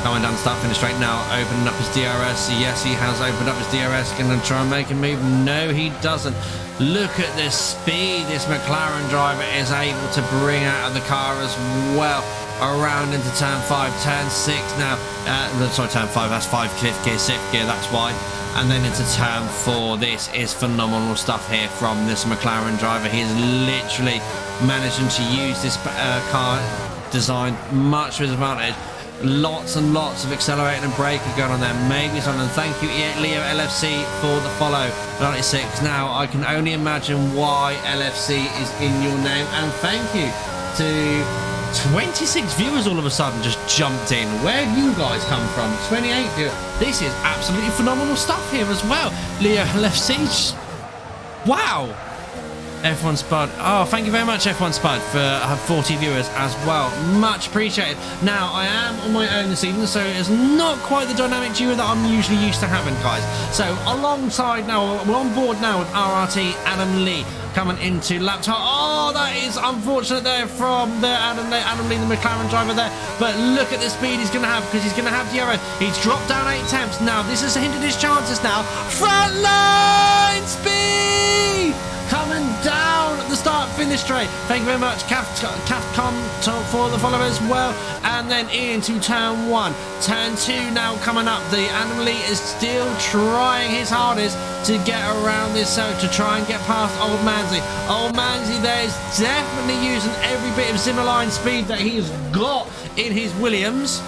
Going down the start finish straight now, opening up his DRS. Yes, he has opened up his DRS. Going to try and make a move. No, he doesn't. Look at the speed this McLaren driver is able to bring out of the car as well. Around into turn 5, turn 6 now. Sorry, turn 5, that's 5th gear, 6th gear, that's why. And then into turn 4. This is phenomenal stuff here from this McLaren driver. He is literally managing to use this car design much to his advantage. Lots and lots of accelerating and braking going on there. Maybe something. Thank you, Leo LFC, for the follow. 96. Now, I can only imagine why LFC is in your name. And thank you to 26 viewers all of a sudden just jumped in. Where have you guys come from? 28 viewers. This is absolutely phenomenal stuff here as well. Leo LFC. Wow. F1 Spud. Oh, thank you very much, F1 Spud, for 40 viewers as well. Much appreciated. Now, I am on my own this evening, so it's not quite the dynamic duo that I'm usually used to having, guys. So, alongside now, we're on board now with RRT Adam Lee coming into lap time. Oh, that is unfortunate there from the Adam Lee, the McLaren driver there. But look at the speed he's going to have, because he's going to have DRS. He's dropped down 8 tenths. Now, this has hindered his chances now. Front line speed! Coming down at the start-finish straight. Thank you very much, Cafcom, for the follow as well. And then into turn 1. Turn 2 now coming up. The Adam Lee is still trying his hardest to get around this zone, to try and get past Old Manzi. Old Manzi there is definitely using every bit of Zimmerline speed that he's got in his Williams.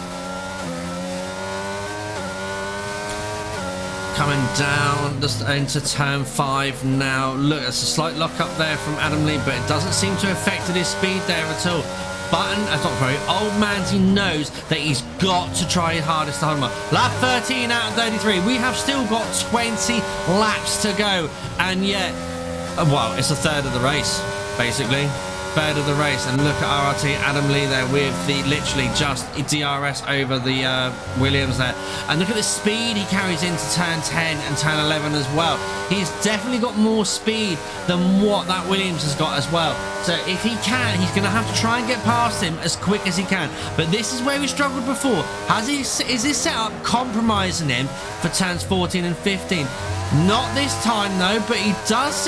Coming down just into turn 5 now. Look, it's a slight lock up there from Adam Lee, but it doesn't seem to have affected his speed there at all. Old Manzi knows that he's got to try his hardest to hold him up. Lap 13 out of 33. We have still got 20 laps to go, and yet, well, it's a third of the race, basically. Third of the race, and look at RRT Adam Lee there with the literally just DRS over the Williams there, and look at the speed he carries into turn 10 and turn 11 as well. He's definitely got more speed than what that Williams has got as well. So if he can, he's going to have to try and get past him as quick as he can. But this is where we struggled before. Is this setup compromising him for turns 14 and 15? Not this time though, but he does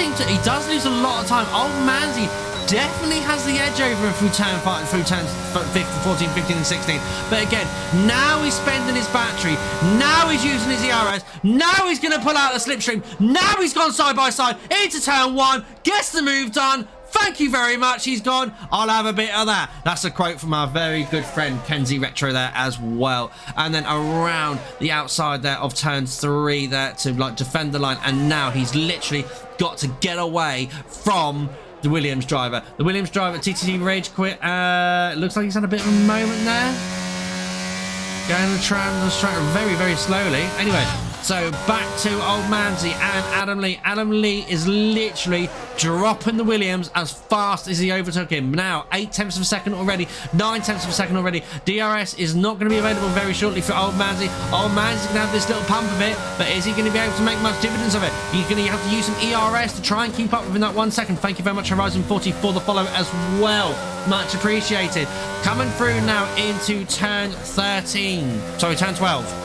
lose a lot of time. Old Manzi definitely has the edge over him through turns 14, 15 and 16. But again, now he's spending his battery. Now he's using his ERS. Now he's going to pull out the slipstream. Now he's gone side by side into turn 1. Gets the move done. Thank you very much. He's gone. I'll have a bit of that. That's a quote from our very good friend Kenzie Retro there as well. And then around the outside there of turn 3 there to like defend the line. And now he's literally got to get away from the Williams driver. The Williams driver, TTT Rage Quit. Looks like he's had a bit of a moment there. Going the track very, very slowly. Anyway, so back to Old Manzi and Adam Lee. Adam Lee is literally dropping the Williams as fast as he overtook him. Now, 8 tenths of a second already, 9 tenths of a second already. DRS is not going to be available very shortly for Old Manzi. Old Manzi's going to have this little pump of it, but is he going to be able to make much dividends of it? He's going to have to use some ERS to try and keep up within that 1 second. Thank you very much, Horizon 40, for the follow as well. Much appreciated. Coming through now into turn 13. Sorry, turn 12.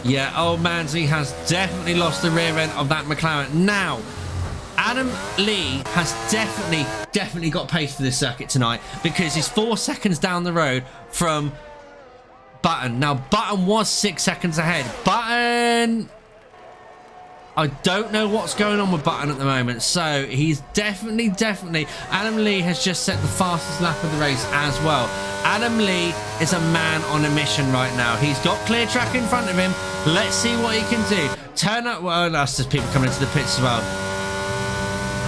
Yeah, Old Manzi has definitely lost the rear end of that McLaren. Now, Adam Lee has definitely got pace for this circuit tonight, because he's 4 seconds down the road from Button. Now, Button was 6 seconds ahead. Button, I don't know what's going on with Button at the moment. So he's definitely, Adam Lee has just set the fastest lap of the race as well. Adam Lee is a man on a mission right now. He's got clear track in front of him. Let's see what he can do. Turn up. Well, that's just people coming into the pits as well.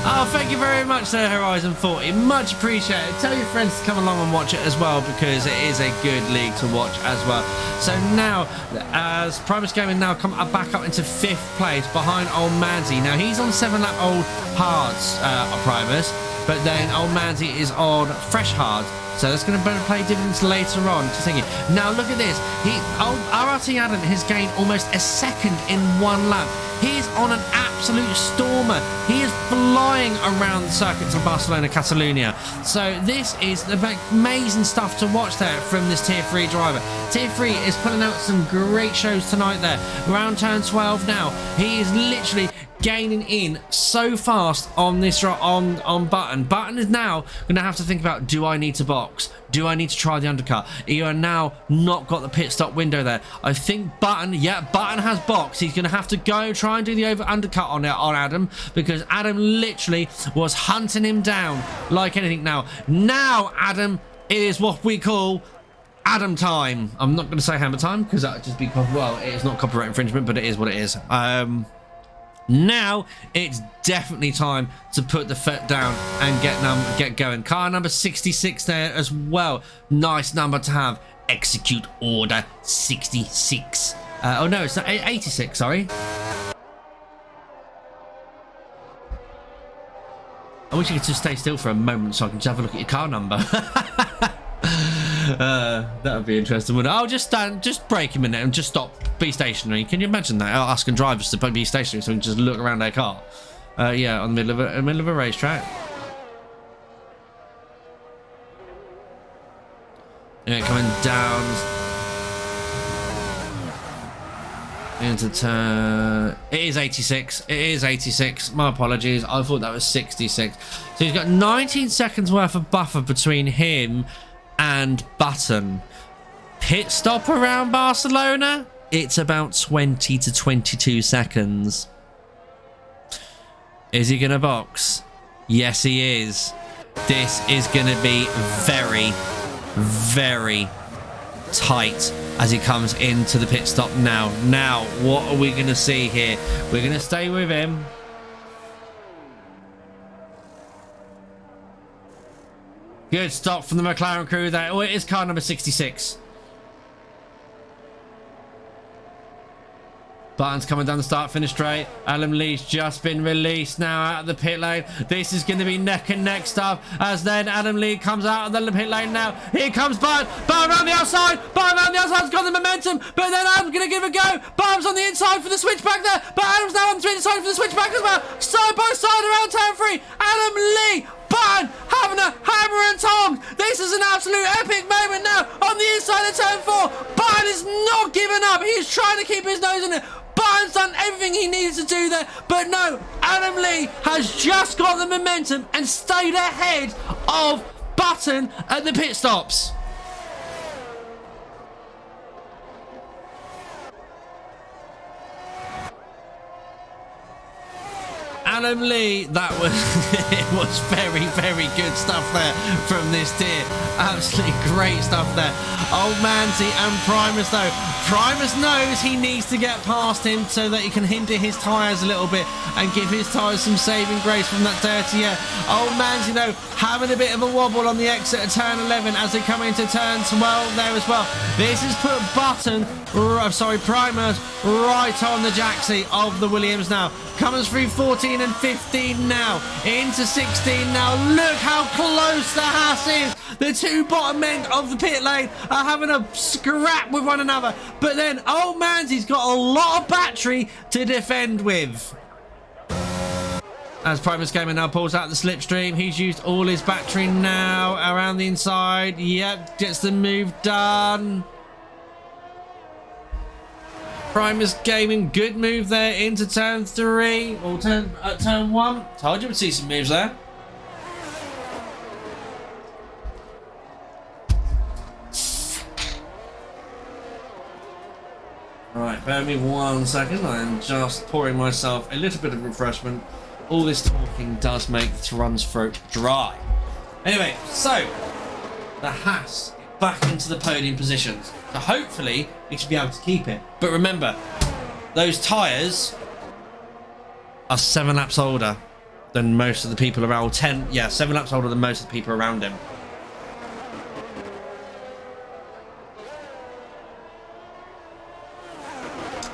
Oh, thank you very much there, Horizon 40. Much appreciated. Tell your friends to come along and watch it as well, because it is a good league to watch as well. So now, as Primus Gaming now come back up into 5th place behind Old Manzi. Now, he's on 7-lap old hards, Primus, but then Old Manzi is on fresh hards. So that's going to play dividends later on. Now look at this. RRT Adam has gained almost a second in 1 lap. He is on an absolute stormer. He is flying around the circuits of Barcelona, Catalonia. So this is amazing stuff to watch there from this Tier 3 driver. Tier 3 is putting out some great shows tonight there. Around turn 12 now. He is literally gaining in so fast on this on Button. Button is now going to have to think about, do I need to box? Do I need to try the undercut? You are now not got the pit stop window there. I think Button, yeah, Button has box. He's going to have to go try and do the undercut on Adam, because Adam literally was hunting him down like anything. Now Adam, it is what we call Adam time. I'm not going to say hammer time because that would just be, well, it is not copyright infringement, but it is what it is. Now it's definitely time to put the foot down and get going. Car number 66 there as well. Nice number to have. Execute order 66. Oh no, it's not 86. Sorry. I wish you could just stay still for a moment so I can just have a look at your car number. That would be interesting, wouldn't it? I'll just stand, just brake a minute and just stop, be stationary. Can you imagine that? Asking drivers to be stationary so we can just look around their car. Yeah, on the middle of a racetrack. Yeah, coming down into turn. It is 86. It is 86. My apologies. I thought that was 66. So he's got 19 seconds worth of buffer between him and Button. Pit stop around Barcelona, it's about 20 to 22 seconds. Is he gonna box? Yes, he is. This is gonna be very, very tight as he comes into the pit stop now. Now, what are we gonna see here? We're gonna stay with him. Good stop from the McLaren crew there. Oh, it is car number 66. Button's coming down the start-finish straight. Adam Lee's just been released now out of the pit lane. This is going to be neck and neck stuff as then Adam Lee comes out of the pit lane now. Here comes Button. Button around the outside. Button around the outside's got the momentum, but then Adam's going to give it a go. Button's on the inside for the switchback there, but Adam's now on the inside for the switchback as well. Side by side around turn 3. Adam Lee, Button having a hammer and tongs. This is an absolute epic moment now on the inside of turn 4. Button is not giving up. He is trying to keep his nose in it. Button's done everything he needs to do there, but no, Adam Lee has just got the momentum and stayed ahead of Button at the pit stops. Adam Lee, that was it was very, very good stuff there from this deer. Absolutely great stuff there. Old Manzi and Primus though. Primus knows he needs to get past him so that he can hinder his tyres a little bit and give his tyres some saving grace from that dirty air. Old Manzi though having a bit of a wobble on the exit of turn 11 as they come into turn 12 there as well. This has put Primus right on the jacksie of the Williams now. Comes through 14 and 15 now. Into 16 now. Look how close the Haas is. The two bottom end of the pit lane are having a scrap with one another. But then Old Manzi's got a lot of battery to defend with. As Primus Gamer now pulls out the slipstream, he's used all his battery now around the inside. Yep, gets the move done. Primus Gaming, good move there into turn 3 or turn 1. Told you we'd see some moves there. Right, bear me 1 second. I am just pouring myself a little bit of refreshment. All this talking does make the run's throat dry. Anyway, so the Haas back into the podium positions. So hopefully he should be able to keep it. But remember, those tyres are 7 laps older than most of the people around. 7 laps older than most of the people around him.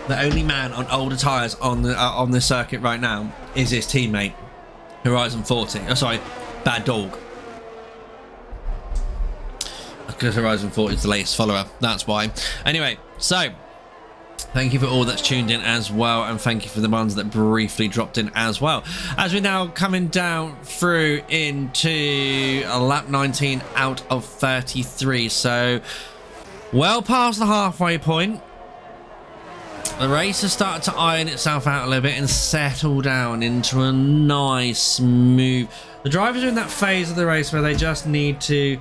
The only man on older tyres on the circuit right now is his teammate, Horizon 40. Oh, sorry, Bad Dog. Because Horizon 40 is the latest follower, that's why. Anyway, so thank you for all that's tuned in as well, and thank you for the ones that briefly dropped in as well. As we're now coming down through into a lap 19 out of 33, so well past the halfway point. The race has started to iron itself out a little bit and settle down into a nice smooth. The drivers are in that phase of the race where they just need to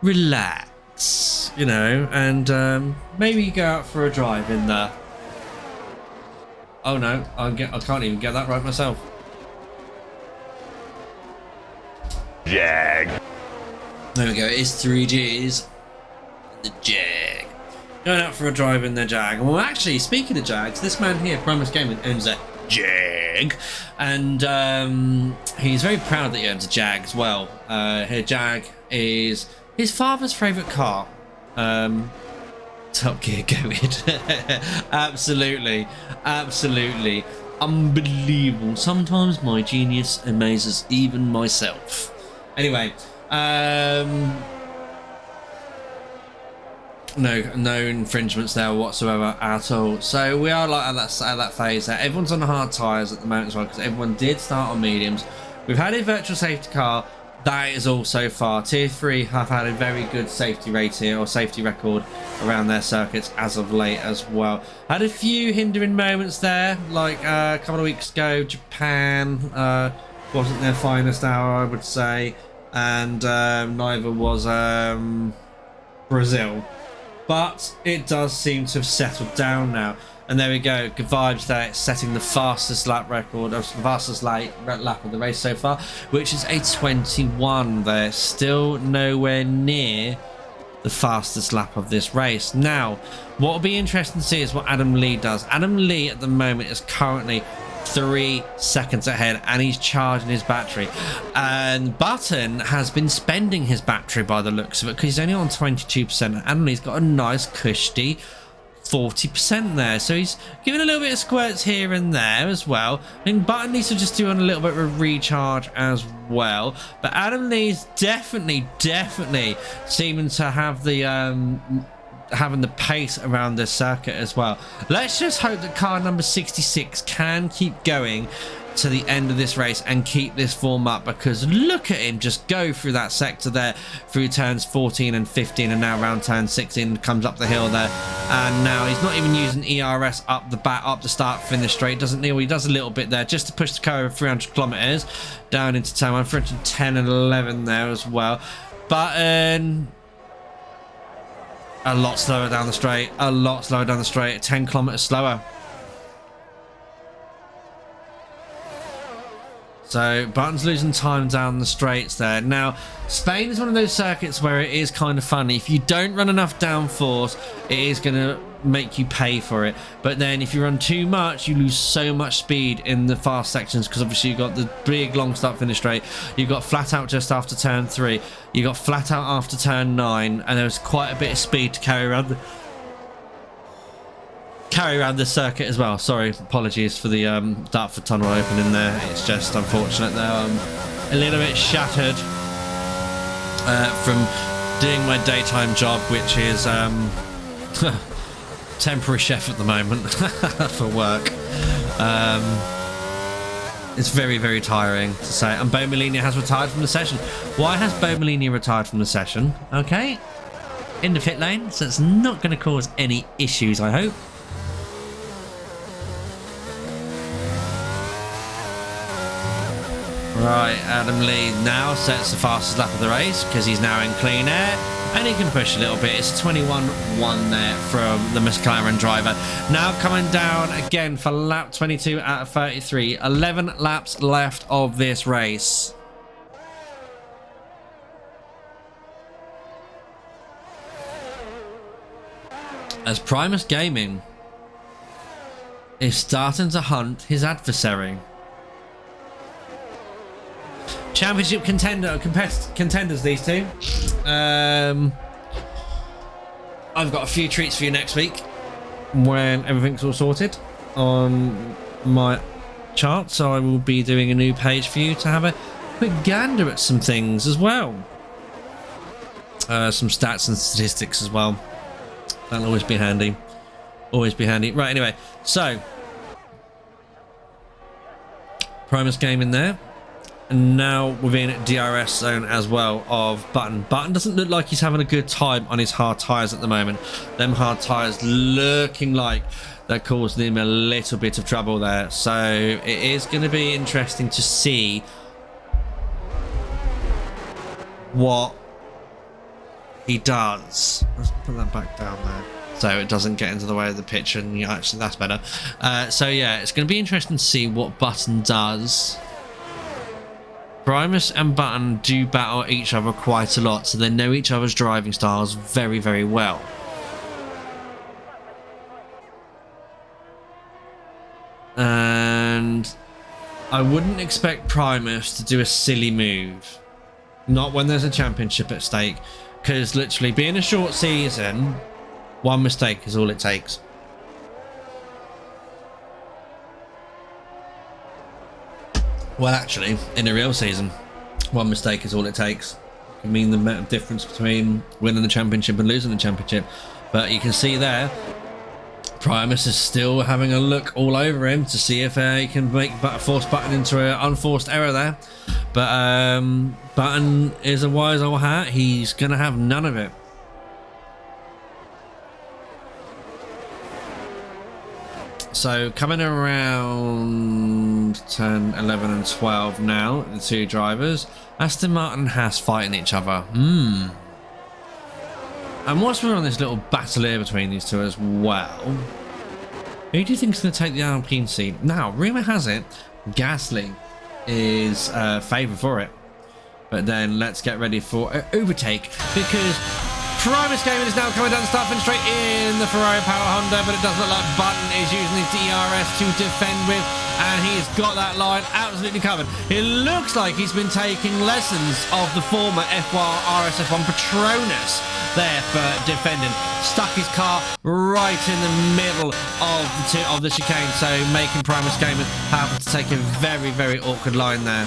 relax, you know, and maybe go out for a drive in there. Oh no, I can't even get that right myself. Jag. There we go, it's 3 Gs. The Jag. Going out for a drive in their Jag. Well, actually, speaking of Jags, this man here, Primus Gaming, owns a Jag. And he's very proud that he owns a Jag as well. Her Jag is his father's favourite car. Top Gear going. Absolutely. Absolutely. Unbelievable. Sometimes my genius amazes even myself. Anyway, no infringements there whatsoever at all. So we are like at that phase there. Everyone's on the hard tyres at the moment as well, because everyone did start on mediums. We've had a virtual safety car. That is all so far. Tier 3 have had a very good safety rate here, or safety record around their circuits as of late as well. Had a few hindering moments there, like a couple of weeks ago, Japan wasn't their finest hour, I would say, and neither was Brazil. But it does seem to have settled down now. And there we go, good vibes there. It's setting the fastest lap record, or the fastest lap of the race so far, which is a 21 there. Still nowhere near the fastest lap of this race. Now, what will be interesting to see is what Adam Lee does. Adam Lee at the moment is currently 3 seconds ahead, and he's charging his battery. And Button has been spending his battery by the looks of it, because he's only on 22%. Adam Lee's got a nice cushy 40% there, so he's giving a little bit of squirts here and there as well. I think Button needs to just do a little bit of a recharge as well, but Adam Lee's definitely seeming to have the having the pace around the circuit as well. Let's just hope that car number 66 can keep going to the end of this race and keep this form up, because look at him just go through that sector there, through turns 14 and 15, and now around turn 16 comes up the hill there, and now he's not even using ERS up the start finish straight. Doesn't he? He does a little bit there just to push the car over 300 kilometers down into turn 1, 310 and 11 there as well. Button a lot slower down the straight, 10 kilometers slower. So Button's losing time down the straights there. Now, Spain is one of those circuits where it is kind of funny. If you don't run enough downforce, it is going to make you pay for it. But then if you run too much, you lose so much speed in the fast sections, because obviously you've got the big long start finish straight. You've got flat out just after turn 3. You got flat out after turn 9, and there's quite a bit of speed to carry around the circuit as well. Sorry, apologies for the Dartford tunnel opening there. It's just unfortunate there. I'm a little bit shattered from doing my daytime job, which is temporary chef at the moment for work. It's very tiring to say. And Bo Molina has retired from the session. Why has Bo Molina retired from the session? Okay, in the pit lane, so it's not going to cause any issues, I hope. Right, Adam Lee now sets the fastest lap of the race, because he's now in clean air and he can push a little bit. It's a 21-1 there from the McLaren driver. Now coming down again for lap 22 out of 33. 11 laps left of this race. As Primus Gaming is starting to hunt his adversary. Championship contenders, these two. I've got a few treats for you next week when everything's all sorted on my chart, so I will be doing a new page for you to have a quick gander at some things as well. Some stats and statistics as well. That'll always be handy. Right, anyway, so Primus Gaming there. And now within DRS zone as well of Button. Button doesn't look like he's having a good time on his hard tyres at the moment. Them hard tyres looking like that caused him a little bit of trouble there. So it is going to be interesting to see what he does. Let's put that back down there so it doesn't get into the way of the pitch, and actually that's better. So yeah, it's going to be interesting to see what Button does. Primus and Button do battle each other quite a lot, so they know each other's driving styles very, very well. And I wouldn't expect Primus to do a silly move. Not when there's a championship at stake, because literally being a short season, one mistake is all it takes. Well, actually, in a real season, one mistake is all it takes. It can mean the difference between winning the championship and losing the championship. But you can see there, Primus is still having a look all over him to see if he can make force Button into an unforced error there. But Button is a wise old hat. He's going to have none of it. So coming around 10, 11 and 12 now, the two drivers. Aston Martin and Haas fighting each other. And whilst we're on this little battle here between these two as well, who do you think is going to take the Alpine seat? Now, rumour has it, Gasly is favoured for it. But then let's get ready for an overtake, because Primus Gaming is now coming down the start finish straight in the Ferrari Power Honda, but it does look like Button is using his DRS to defend with, and he's got that line absolutely covered. It looks like he's been taking lessons of the former F1 RSF1 Patronus there for defending. Stuck his car right in the middle of the chicane, so making Primus Gaming have to take a very, very awkward line there.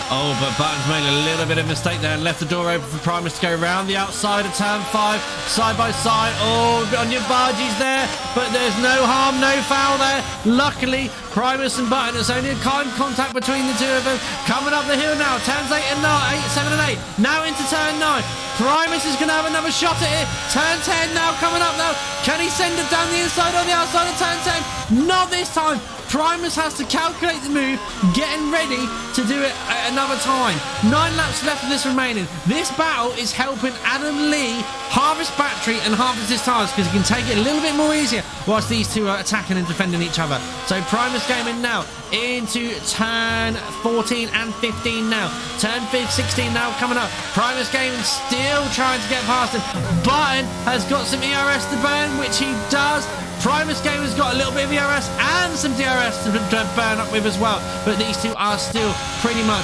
Oh, but Button's made a little bit of a mistake there and left the door open for Primus to go around the outside of turn 5, side by side. Oh, on your barges there, but there's no harm, no foul there. Luckily, Primus and Button, it's only a kind contact between the two of them. Coming up the hill now, turns 8 and 9, 8, 7 and 8. Now into turn 9. Primus is going to have another shot at it. Turn 10 now, coming up now. Can he send it down the inside or the outside of turn 10? Not this time. Primus has to calculate the move, getting ready to do it at another time. 9 laps left of this remaining. This battle is helping Adam Lee harvest battery and harvest his tyres, because he can take it a little bit more easier whilst these two are attacking and defending each other. So Primus Gaming now into turn 14 and 15 now. Turn 16 now coming up. Primus Gaming still trying to get past him. Button has got some ERS to burn, which he does. Primus Gamer's got a little bit of ERS and some DRS to burn up with as well, but these two are still pretty much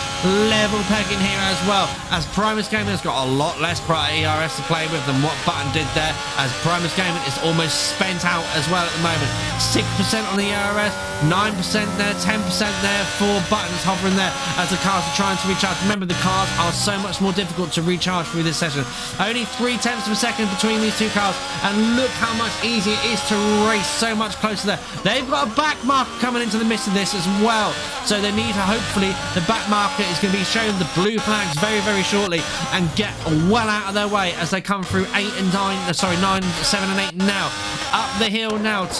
level pegging here as well, as Primus Gamer has got a lot less ERS to play with than what Button did there, as Primus Gamer is almost spent out as well at the moment. 6% on the ERS, 9% there, 10% there for Buttons hovering there as the cars are trying to recharge. Remember, the cars are so much more difficult to recharge through this session. Only 0.3 of a second between these two cars, and look how much easier it is to race so much closer there. They've got a back marker coming into the midst of this as well, so they need to, hopefully the back marker is going to be showing the blue flags very, very shortly and get well out of their way as they come through 8 and 9, sorry, 9, 7 and 8 now. Up the hill now, up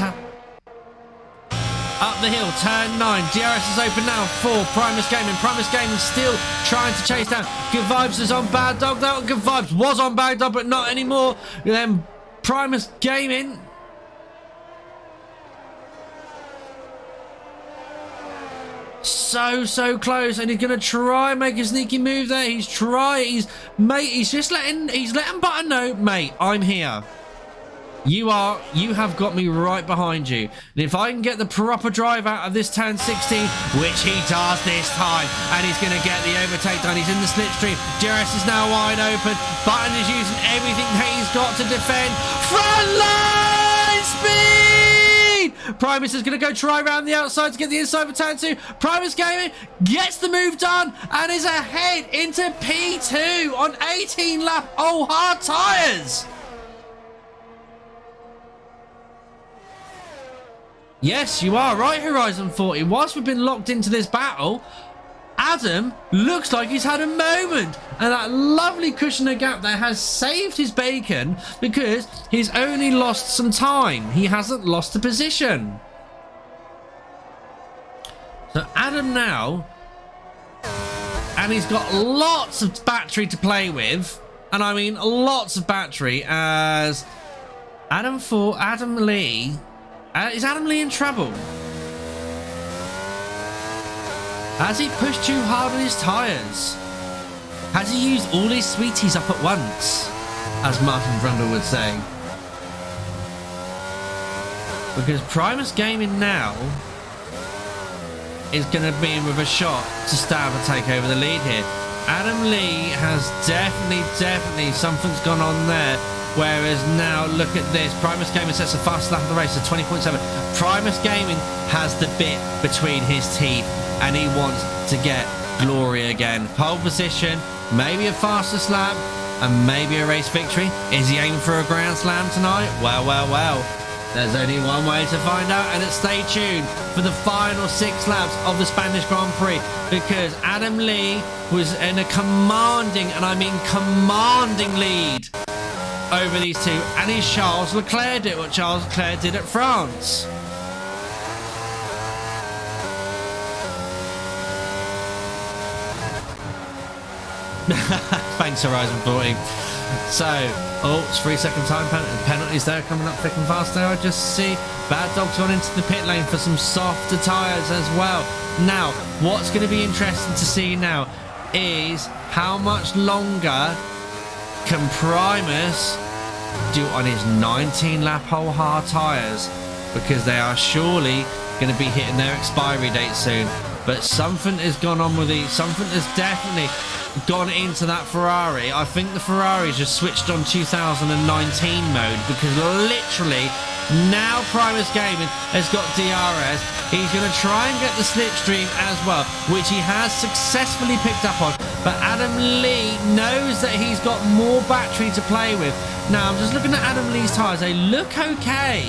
the hill, turn 9. DRS is open now for Primus Gaming. Primus Gaming still trying to chase down. Good Vibes is on Bad Dog. That Good Vibes was on Bad Dog, but not anymore. Then Primus Gaming so close, and he's gonna try and make a sneaky move there. He's just letting Button know, mate, I'm here. You have got me right behind you. And if I can get the proper drive out of this turn 16, which he does this time, and he's going to get the overtake done. He's in the slipstream. DRS is now wide open. Button is using everything that he's got to defend. Frontline speed! Primus is going to go try around the outside to get the inside for turn 2. Primus Gaming gets the move done and is ahead into P2 on 18 lap old hard tyres. Yes, you are right, Horizon 40. Whilst we've been locked into this battle, Adam looks like he's had a moment, and that lovely cushioner gap there has saved his bacon because he's only lost some time. He hasn't lost a position. So Adam now, and he's got lots of battery to play with, and I mean lots of battery, as Adam Lee, is Adam Lee in trouble? Has he pushed too hard on his tyres? Has he used all his sweeties up at once, as Martin Brundle would say? Because Primus Gaming now is going to be in with a shot to stab and take over the lead here. Adam Lee has definitely something's gone on there. Whereas now, look at this. Primus Gaming sets the fastest lap of the race at 20.7. Primus Gaming has the bit between his teeth, and he wants to get glory again. Pole position, maybe a fastest lap, and maybe a race victory. Is he aiming for a Grand Slam tonight? Well. There's only one way to find out, and it's stay tuned for the final 6 laps of the Spanish Grand Prix, because Adam Lee was in a commanding, and I mean commanding, lead over these two, and it's Charles Leclerc did what Charles Leclerc did at France. Thanks, Horizon 40. So, it's 3-second time penalties there coming up thick and fast there. I just see Bad Dog's gone into the pit lane for some softer tyres as well. Now, what's going to be interesting to see now is how much longer can Primus do on his 19-lap whole hard tyres, because they are surely going to be hitting their expiry date soon. But something has gone on with these. Something has definitely gone into that Ferrari. I think the Ferrari's just switched on 2019 mode, because literally now Primus Gaming has got DRS. He's going to try and get the slipstream as well, which he has successfully picked up on. But Adam Lee knows that he's got more battery to play with. Now I'm just looking at Adam Lee's tyres. They look okay.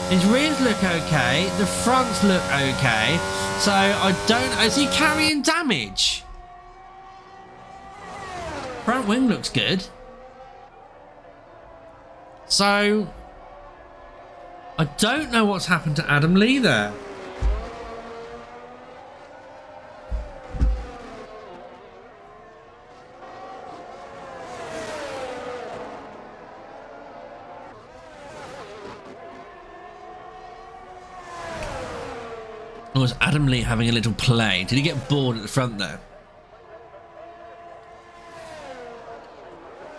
His rears look okay, the fronts look okay, so I don't... Is he carrying damage? Front wing looks good. So, I don't know what's happened to Adam Lee there. Or was Adam Lee having a little play? Did he get bored at the front there?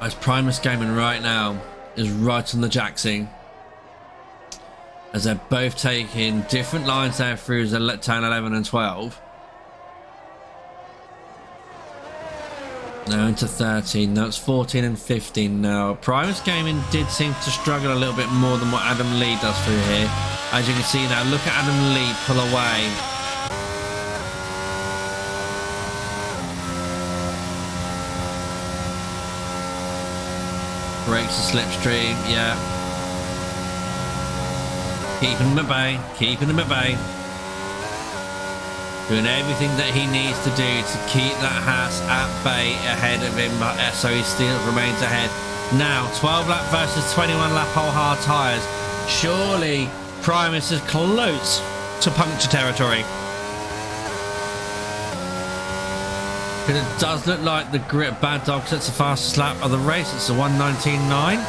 As Primus Gaming right now is right on the jacksy, as they're both taking different lines there through the turn 11 and 12. Now into 13. Now it's 14 and 15 now. Primus Gaming did seem to struggle a little bit more than what Adam Lee does through here. As you can see now, look at Adam Lee pull away. Breaks the slipstream, yeah. Keeping them at bay, keeping them at bay. Doing everything that he needs to do to keep that Haas at bay ahead of him, so he still remains ahead. Now, 12 lap versus 21 lap whole hard tyres. Surely Primus is close to puncture territory. But it does look like the grip Bad Dog sets the fastest lap of the race. It's a 1:19.9.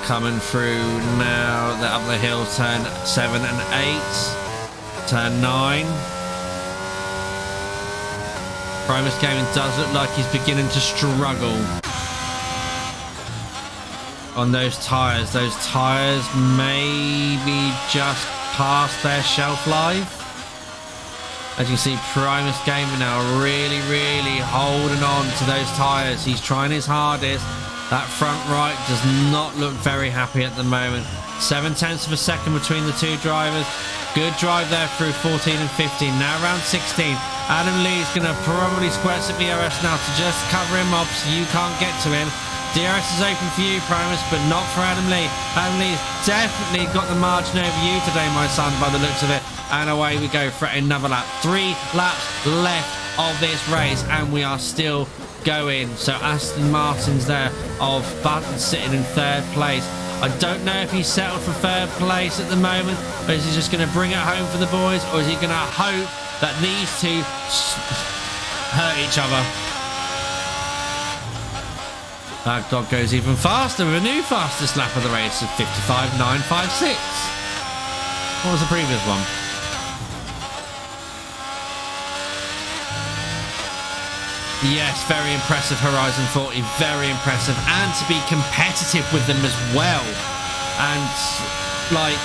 Coming through now, they're up the hill, turn 7 and 8. Turn 9. Primus Gaming does look like he's beginning to struggle on those tyres. Those tyres may be just past their shelf life. As you can see, Primus Gaming now really holding on to those tyres. He's trying his hardest. That front right does not look very happy at the moment. 0.7 of a second between the two drivers. Good drive there through 14 and 15. Now round 16. Adam Lee's going to probably square some ERS now to just cover him off so you can't get to him. DRS is open for you, Primus, but not for Adam Lee. Adam Lee's definitely got the margin over you today, my son, by the looks of it. And away we go for another lap. 3 laps left of this race, and we are still going. So Aston Martin's there of Button sitting in 3rd place. I don't know if he's settled for 3rd place at the moment, or is he just going to bring it home for the boys, or is he going to hope that these two hurt each other? That dog goes even faster with a new fastest lap of the race of 55.956. What was the previous one? Yes, very impressive Horizon 40, very impressive, and to be competitive with them as well. And like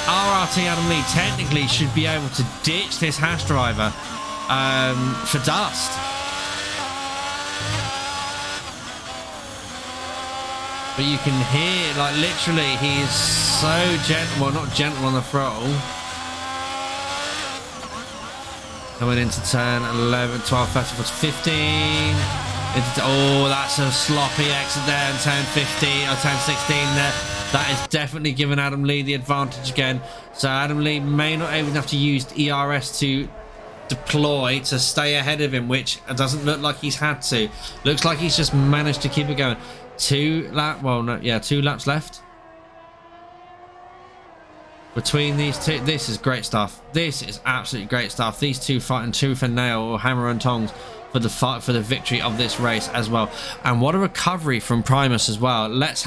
RRT Adam Lee technically should be able to ditch this Haas driver for dust. But you can hear, like, literally, he is so gentle. Well, not gentle on the throttle. Coming into turn 11, 12, 13, 14, 15. Oh, that's a sloppy exit there in turn 15, or turn 16 there. That is definitely giving Adam Lee the advantage again. So Adam Lee may not even have to use ERS to deploy to stay ahead of him, which doesn't look like he's had to. Looks like he's just managed to keep it going. 2 laps left between these two. This is great stuff. This is absolutely great stuff. These two fighting tooth and nail, or hammer and tongs, for the fight for the victory of this race as well. And what a recovery from Primus as well. Let's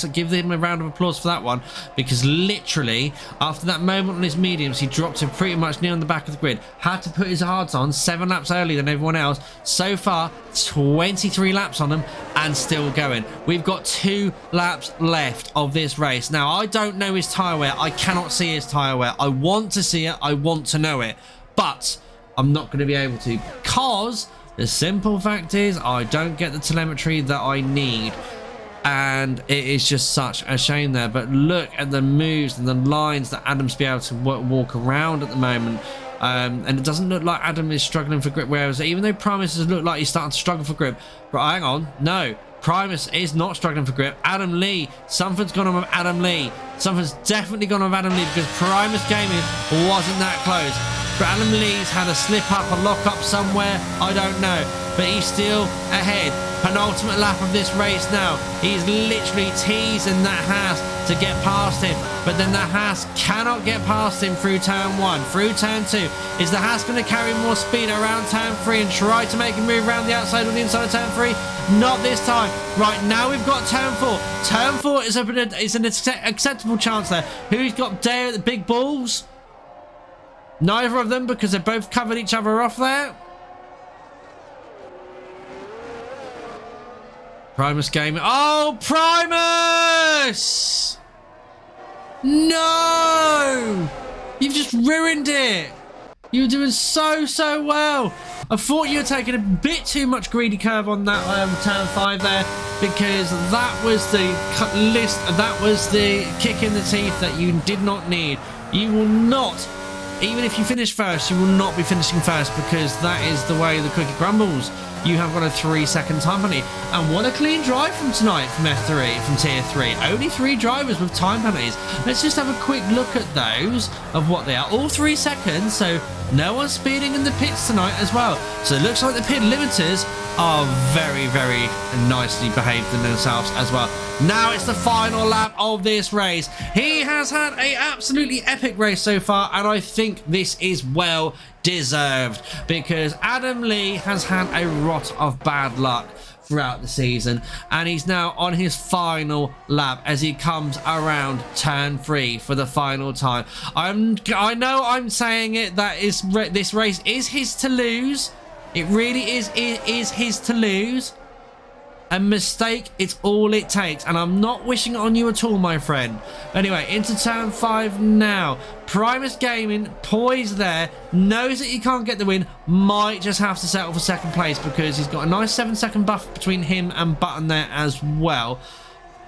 give him a round of applause for that one, because literally after that moment on his mediums, he dropped him pretty much near on the back of the grid. Had to put his hards on 7 laps earlier than everyone else. So far 23 laps on him and still going. We've got 2 laps left of this race. Now, I don't know his tyre wear. I cannot see his tyre wear. I want to see it, I want to know it, but I'm not going to be able to, because the simple fact is I don't get the telemetry that I need, and it is just such a shame there. But look at the moves and the lines that Adam's be able to walk around at the moment, and it doesn't look like Adam is struggling for grip, whereas even though Primus has looked like he's starting to struggle for grip, but hang on, no, Primus is not struggling for grip. Adam Lee, something's gone on with Adam Lee. Something's definitely gone on with Adam Lee, because Primus Gaming wasn't that close. But Adam Lee's had a slip up, a lock up somewhere, I don't know. But he's still ahead. Penultimate lap of this race now. He's literally teasing that Haas to get past him. But then the Haas cannot get past him through turn 1. Through turn 2. Is the Haas going to carry more speed around turn 3 and try to make him move around the outside or the inside of turn 3? Not this time. Right, now we've got turn 4. Turn 4 is an acceptable chance there. Who's got the big balls? Neither of them, because they both covered each other off there. Primus Gaming. Oh, Primus! No! You've just ruined it. You were doing so well. I thought you were taking a bit too much greedy curve on that turn 5 there, because that was the kick in the teeth that you did not need. You will not. Even if you finish first, you will not be finishing first, because that is the way the cookie crumbles. You have got a 3-second time penalty. And what a clean drive from tonight from F3, from Tier 3. Only 3 drivers with time penalties. Let's just have a quick look at those, of what they are. All 3 seconds, so no one's speeding in the pits tonight as well. So it looks like the pit limiters are very nicely behaved in themselves as well. Now it's the final lap of this race. He has had a absolutely epic race so far, and I think this is well deserved, because Adam Lee has had a lot of bad luck throughout the season, and he's now on his final lap as he comes around turn 3 for the final time. I know I'm saying it, this race is his to lose. It really is. It is his to lose. A mistake, it's all it takes, and I'm not wishing it on you at all, my friend. Anyway, into turn 5 now. Primus Gaming, poised there, knows that he can't get the win, might just have to settle for 2nd place, because he's got a nice 7-second buff between him and Button there as well.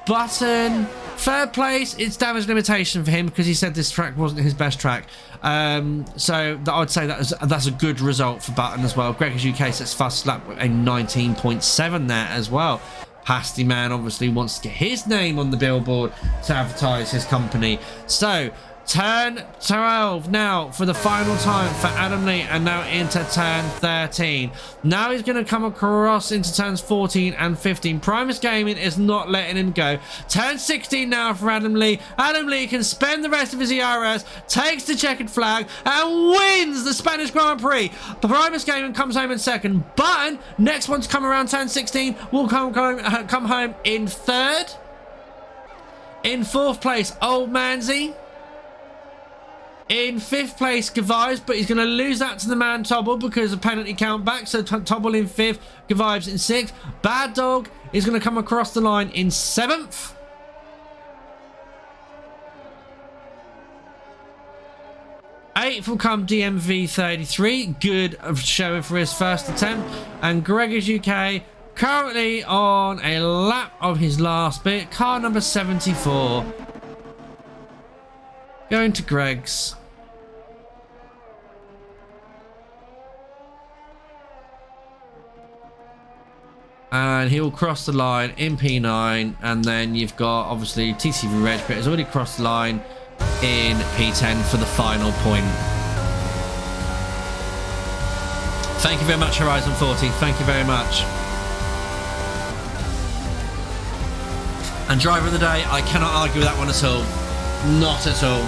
Button, 3rd place, it's damage limitation for him, because he said this track wasn't his best track. So I would say that's a good result for Button as well. Gregor's UK sets fast lap with a 19.7 there as well. Pasty Man obviously wants to get his name on the billboard to advertise his company. So turn 12 now for the final time for Adam Lee, and now into turn 13. Now he's going to come across into turns 14 and 15. Primus Gaming is not letting him go. Turn 16 now for Adam Lee. Adam Lee can spend the rest of his ERS, takes the checkered flag, and wins the Spanish Grand Prix. Primus Gaming comes home in second. Button, next one to come around turn 16, will come home in third. In fourth place, Old Manzi. In fifth place, Gavives, but he's going to lose that to the man Tobble because of penalty count back. So Tobble in fifth, Gavives in sixth. Bad Dog is going to come across the line in seventh. Eighth will come DMV 33. Good showing for his first attempt. And Gregor's UK currently on a lap of his last bit. Car number 74. Going to Greg's. And he'll cross the line in P9, and then you've got obviously TCV Reg Pit has already crossed the line in P10 for the final point. Thank you very much, Horizon 40. Thank you very much. And driver of the day, I cannot argue with that one at all. Not at all.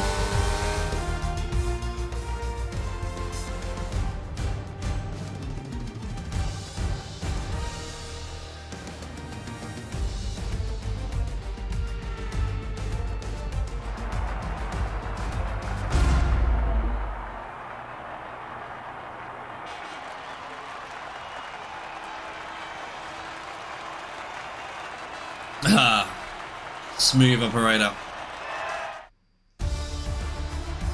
Smooth operator.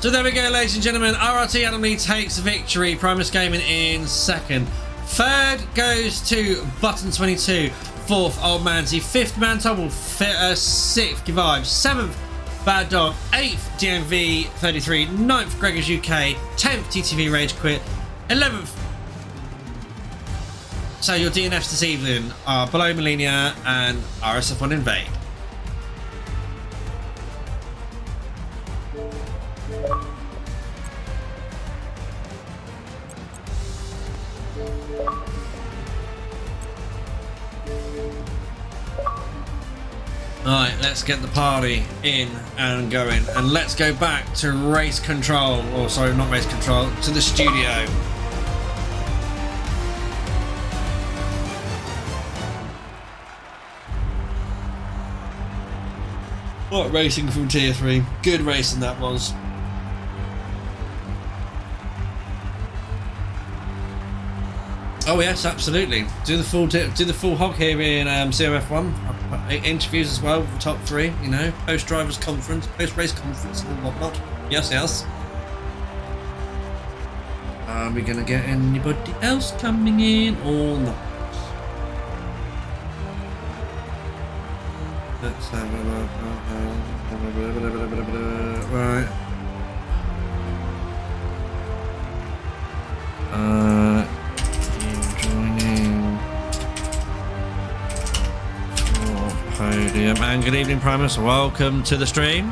So there we go, ladies and gentlemen. RRT Adam Lee takes victory. Primus Gaming in second. Third goes to Button 22. Fourth, Old Manzi. Fifth, Man Tobble. Sixth, Gavives. Seventh, Bad Dog. Eighth, DMV 33. Ninth, Gregor's UK. 10th, TTV Rage Quit. 11th. So your DNFs this evening are Below Millennia and RSF1 Invade. Alright, let's get the party in and going, and let's go back to race control, or sorry, not race control, to the studio. What racing from Tier 3, good racing that was. Oh yes, absolutely. Do the full hog here in CRF1. Interviews as well, top three. You know, post drivers conference, post race conference, and whatnot. Yes, yes. Are we gonna get anybody else coming in or not? Let's have a look. Right. Podium. And good evening, Primus. Welcome to the stream.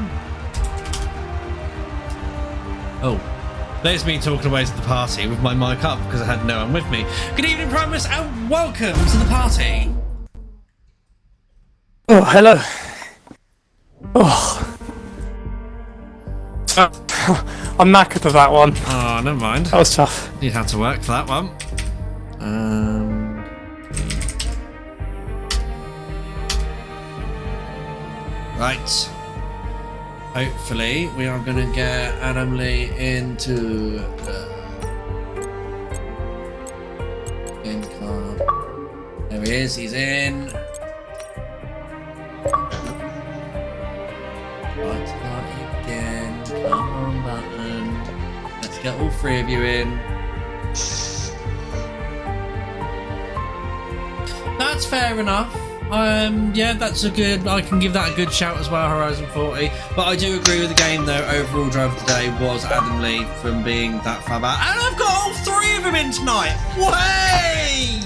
Oh, there's me talking away to the party with my mic up because I had no one with me. Good evening, Primus, and welcome to the party. Oh, hello. Oh. I'm knackered with that one. Oh, never mind. That was tough. You had to work for that one. Right. Hopefully, we are going to get Adam Lee into the in car. There he is. He's in. Right, again. Come on, Button. Let's get all three of you in. That's fair enough. Yeah, that's a good. I can give that a good shout as well, Horizon 40. But I do agree with the game, though. Overall driver today was Adam Lee from being that far back, and I've got all three of them in tonight. Way!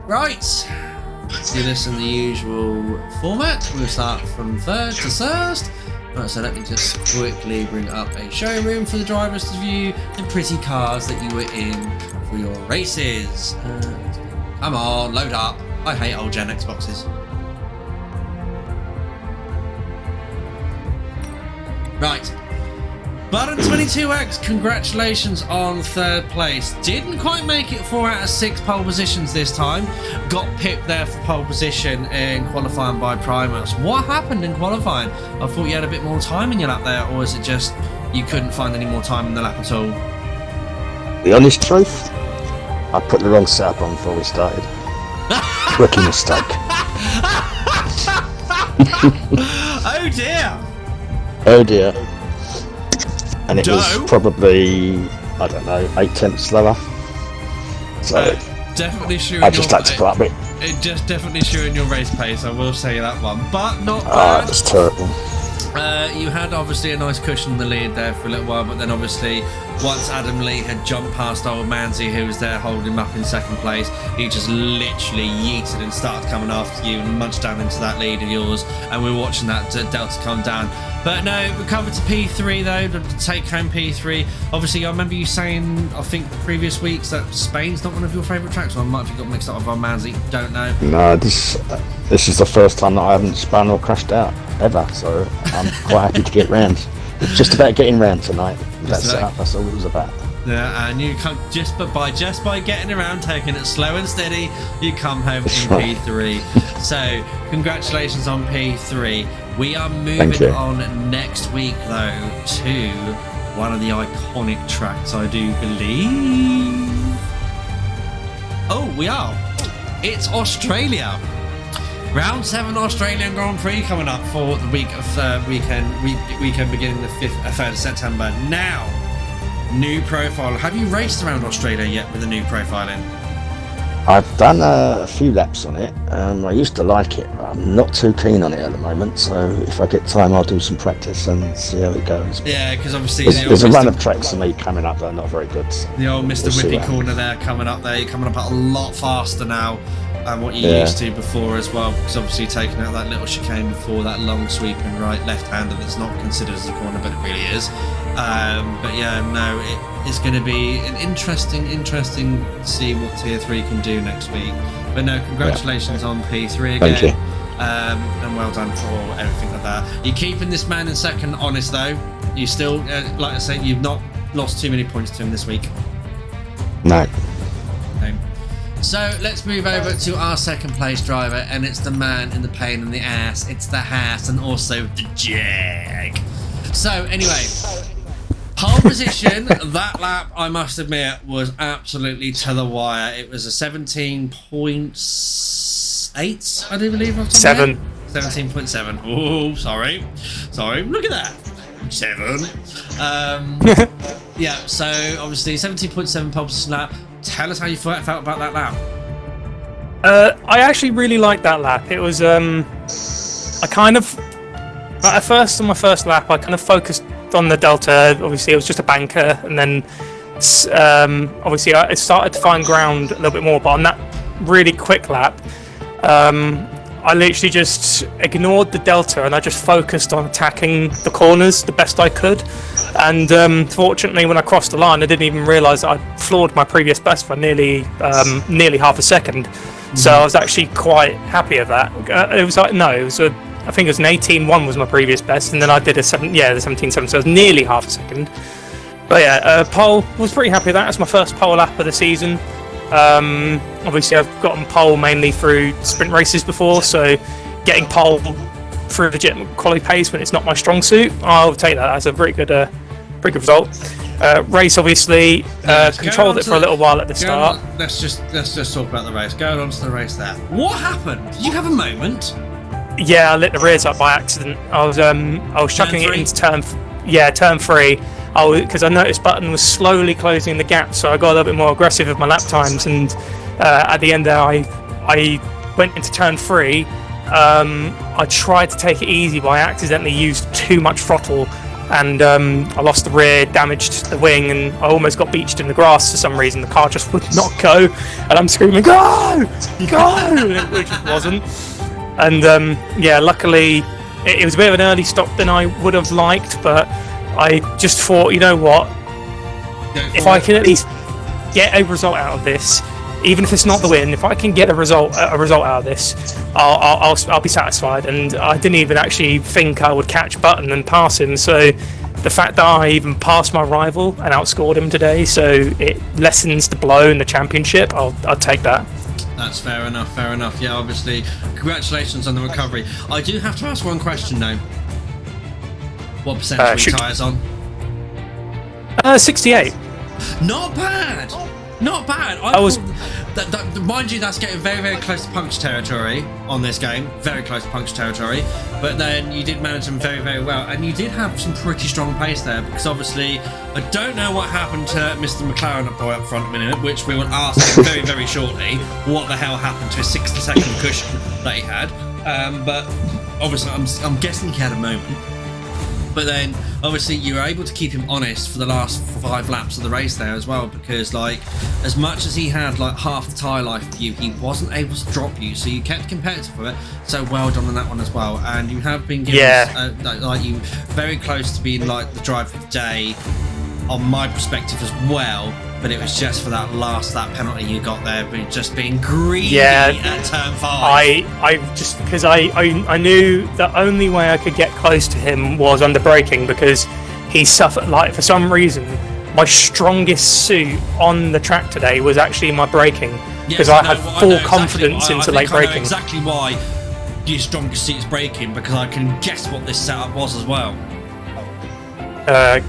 Right. Do this in the usual format. We'll start from third to first. Right, so let me just quickly bring up a showroom for the drivers to view the pretty cars that you were in for your races. Come on, load up. I hate old Gen X boxes. Right. Button 22X, congratulations on third place. Didn't quite make it 4 out of 6 pole positions this time. Got pipped there for pole position in qualifying by Primus. What happened in qualifying? I thought you had a bit more time in your lap there, or is it just you couldn't find any more time in the lap at all? The honest truth, I put the wrong setup on before we started. Rookie mistake. Oh dear! Oh dear. And it was probably, I don't know, 8 tenths slower. So definitely sure. I just had to put up it. It just definitely sure in your race pace. I will say that one, but not bad. It's terrible. You had obviously a nice cushion in the lead there for a little while, but then obviously once Adam Lee had jumped past old Manzi, who was there holding him up in second place, he just literally yeeted and started coming after you and munched down into that lead of yours, and we were watching that delta come down. But no, we covered to P3 though, the take home P3. Obviously, I remember you saying, I think previous weeks, that Spain's not one of your favourite tracks, or I might have got mixed up with our Manzi, don't know. No, this is the first time that I haven't spun or crashed out ever, so I'm quite happy to get round. It's just about getting round tonight. That's all it was about. Yeah, and you come just by getting around, taking it slow and steady, you come home in P3. So congratulations on P3. We are moving on next week though to one of the iconic tracks, I do believe. Oh, we are. It's Australia. Round 7 Australian Grand Prix coming up for the week of weekend beginning the 3rd of September. Now, new profile. Have you raced around Australia yet with a new profiling? I've done a few laps on it. I used to like it, but I'm not too keen on it at the moment. So if I get time, I'll do some practice and see how it goes. Yeah, because obviously there's a run of tracks for me coming up that are not very good. So the old Mr. Whippy corner there coming up there. You're coming up a lot faster now than what you used to before as well, because obviously taking out that little chicane before, that long sweeping right left-hander that's not considered as a corner, but it really is. But yeah, no, it's going to be an interesting to see what Tier 3 can do next week. But no, congratulations on P3 again. Thank you. And well done for everything like that. You're keeping this man in second honest though. You still, like I said, you've not lost too many points to him this week. No. Okay. So let's move over to our second place driver, and it's the man in the pain in the ass. It's the Haas and also the Jag. So anyway, pole position, that lap, I must admit, was absolutely to the wire. It was a 17.8, I do believe. 7. 17.7. Oh, sorry. Look at that. 7. Yeah, so obviously 17.7 pole position lap. Tell us how you felt about that lap. I actually really liked that lap. It was, I kind of, at first, on my first lap, I kind of focused on the delta. Obviously, it was just a banker, and then obviously I started to find ground a little bit more. But on that really quick lap, I literally just ignored the delta and I just focused on attacking the corners the best I could. And fortunately, when I crossed the line, I didn't even realise that I'd floored my previous best by nearly half a second. So I was actually quite happy of that. It was like, no, it was a, I think it was an 18.1 was my previous best, and then I did the 17.7, so it was nearly half a second. But yeah, pole, was pretty happy with that. It's my first pole lap of the season. Obviously I've gotten pole mainly through sprint races before, so getting pole through legitimate quality pace when it's not my strong suit, I'll take that as a pretty good result. Race obviously controlled it for a little while at the start. Let's just talk about the race. Going on to the race there. What happened? Did you have a moment? Yeah, I lit the rears up by accident. I was chucking it into turn 3. Because I noticed Button was slowly closing the gap, so I got a little bit more aggressive with my lap times, and at the end there I went into turn 3. I tried to take it easy, but I accidentally used too much throttle, and I lost the rear, damaged the wing, and I almost got beached in the grass for some reason. The car just would not go, and I'm screaming, "Go! Go!" and it just wasn't. And yeah, luckily it was a bit of an early stop than I would have liked, but I just thought, you know what, if I can at least get a result out of this, even if it's not the win, if I can get a result out of this, I'll be satisfied. And I didn't even actually think I would catch Button and pass him, so the fact that I even passed my rival and outscored him today, so it lessens the blow in the championship, I'll take that. That's fair enough, fair enough. Yeah, obviously, congratulations on the recovery. I do have to ask one question though. What percentage were tyres on? 68. Not bad! Not bad. Mind you, that's getting very, very close to puncture territory on this game. Very close to puncture territory. But then you did manage them very, very well. And you did have some pretty strong pace there, because obviously, I don't know what happened to Mr. McLaren up front in a minute, which we will ask him very, very shortly. What the hell happened to his 60-second cushion that he had? But obviously, I'm guessing he had a moment. But then, obviously, you were able to keep him honest for the last 5 laps of the race there as well, because, like, as much as he had, like, half the tyre life for you, he wasn't able to drop you, so you kept competitive with it. So well done on that one as well. And you have been given, like, you very close to being, like, the driver of the day, on my perspective as well. But it was just for that penalty you got there, but just being greedy at turn 5. I just, because I knew the only way I could get close to him was under braking, because he suffered, like, for some reason, my strongest suit on the track today was actually my braking, because I had full confidence into late braking. I know exactly why your strongest suit is braking, because I can guess what this setup was as well.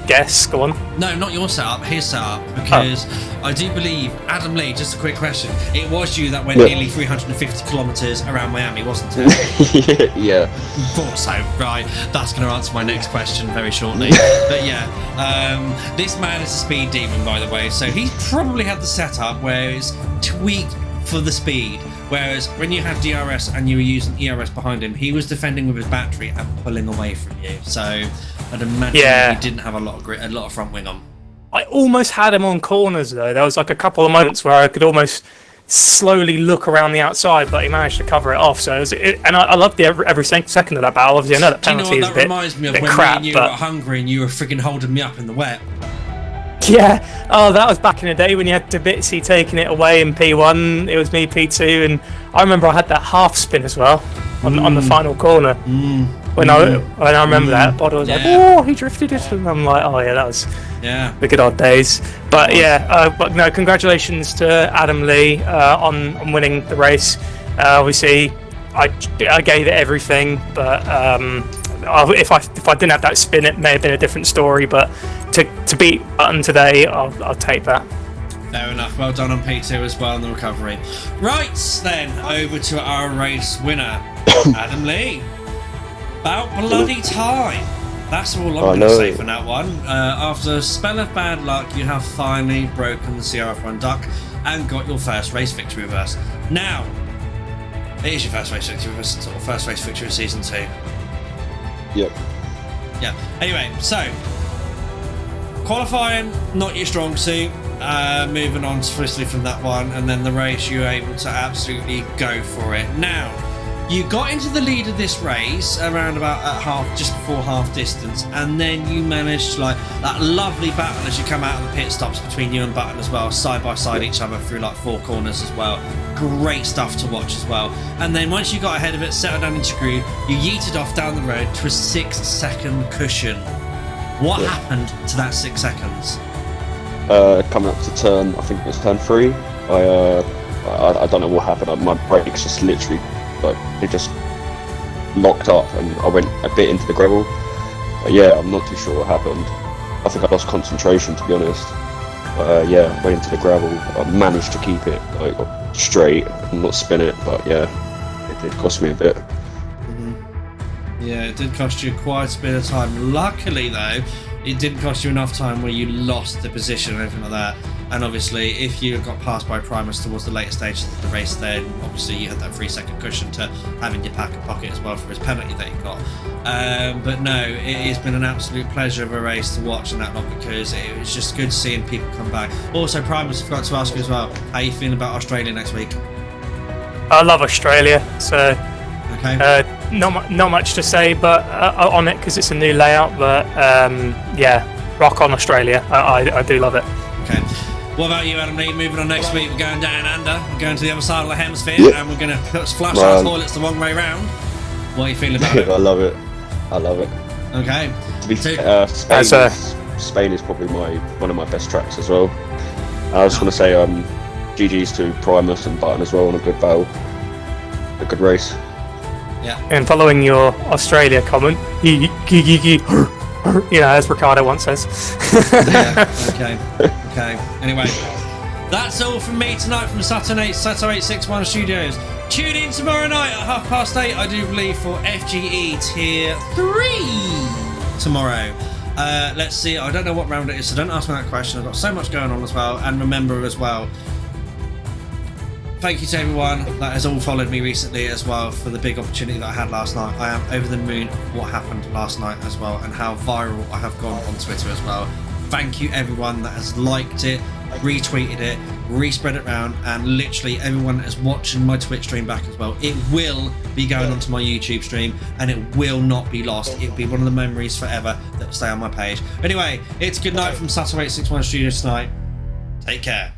Guess, go on. No, not your setup, his setup, because I do believe, Adam Lee, just a quick question, it was you that went nearly 350 kilometres around Miami, wasn't it? Yeah. Thought so, right, that's going to answer my next question very shortly. But yeah, this man is a speed demon, by the way, so he probably had the setup where it's tweaked for the speed, whereas when you had DRS and you were using ERS behind him, he was defending with his battery and pulling away from you, so I'd imagine he didn't have a lot of front wing on. I almost had him on corners though. There was like a couple of moments where I could almost slowly look around the outside, but he managed to cover it off. So and I loved every second of that battle. Obviously, I know that penalty is a bit crap. Reminds me of when me and you were at Hungary and you were freaking holding me up in the wet. Yeah, that was back in the day when you had Debitsi taking it away in P1. It was me P2, and I remember I had that half spin as well on the final corner. When I remember that, Bodo was like, "Oh, he drifted it," and I'm like, "Oh yeah, that was the good old days." But but no, congratulations to Adam Lee on winning the race. Obviously, I gave it everything, but if I didn't have that spin, it may have been a different story. But to beat Button today, I'll take that. Fair enough. Well done on P2 as well in the recovery. Right then, over to our race winner, Adam Lee. About bloody time. That's all I'm going to say for that one. After a spell of bad luck, you have finally broken the CRF1 duck and got your first race victory with us. Now, it is your first race victory with us, or first race victory of season 2. Yep. Yeah. Anyway, so qualifying, not your strong suit. Moving on swiftly from that one, and then the race, you were able to absolutely go for it. Now, you got into the lead of this race around about at just before half distance, and then you managed like that lovely battle as you come out of the pit stops between you and Button as well, side by side each other through like 4 corners as well. Great stuff to watch as well. And then once you got ahead of it, settled down into screw, you yeeted off down the road to a 6-second cushion. What happened to that 6 seconds? Coming up to turn, I think it was turn 3. I don't know what happened. My brakes just literally, like, they just locked up, and I went a bit into the gravel. I'm not too sure what happened. I think I lost concentration, to be honest. I went into the gravel. I managed to keep it like straight and not spin it, but it did cost me a bit. Yeah, it did cost you quite a bit of time. Luckily, though, it didn't cost you enough time where you lost the position or anything like that. And obviously, if you got passed by Primus towards the later stages of the race, then obviously you had that 3-second cushion to have in your pocket as well for his penalty that he got. But no, it has been an absolute pleasure of a race to watch in that lot, because it was just good seeing people come back. Also, Primus, I forgot to ask you as well, how are you feeling about Australia next week? I love Australia, so Okay. not much to say, but on it because it's a new layout. But yeah, rock on Australia. I do love it. Okay. What about you, Adam Lee? Moving on next week, we're going down under. We're going to the other side of the hemisphere, and we're going to flush our toilets the wrong way round. What are you feeling about it? I love it. I love it. Okay. To be Spain is probably one of my best tracks as well. I was going to say GG's to Primus and Button as well on a good battle. A good race. Yeah. And following your Australia comment, you know, as Ricardo once says. Yeah, okay. Anyway, that's all from me tonight from Saturn 861 Studios. Tune in tomorrow night at 8:30, I do believe, for FGE Tier 3 tomorrow. Let's see, I don't know what round it is, so don't ask me that question. I've got so much going on as well, and remember as well, thank you to everyone that has all followed me recently as well for the big opportunity that I had last night. I am over the moon of what happened last night as well, and how viral I have gone on Twitter as well. Thank you everyone that has liked it, retweeted it, respread it around, and literally everyone that is watching my Twitch stream back as well. It will be going onto my YouTube stream, and it will not be lost. It will be one of the memories forever that will stay on my page. Anyway, it's good night from Saturn 861 Studios tonight. Take care.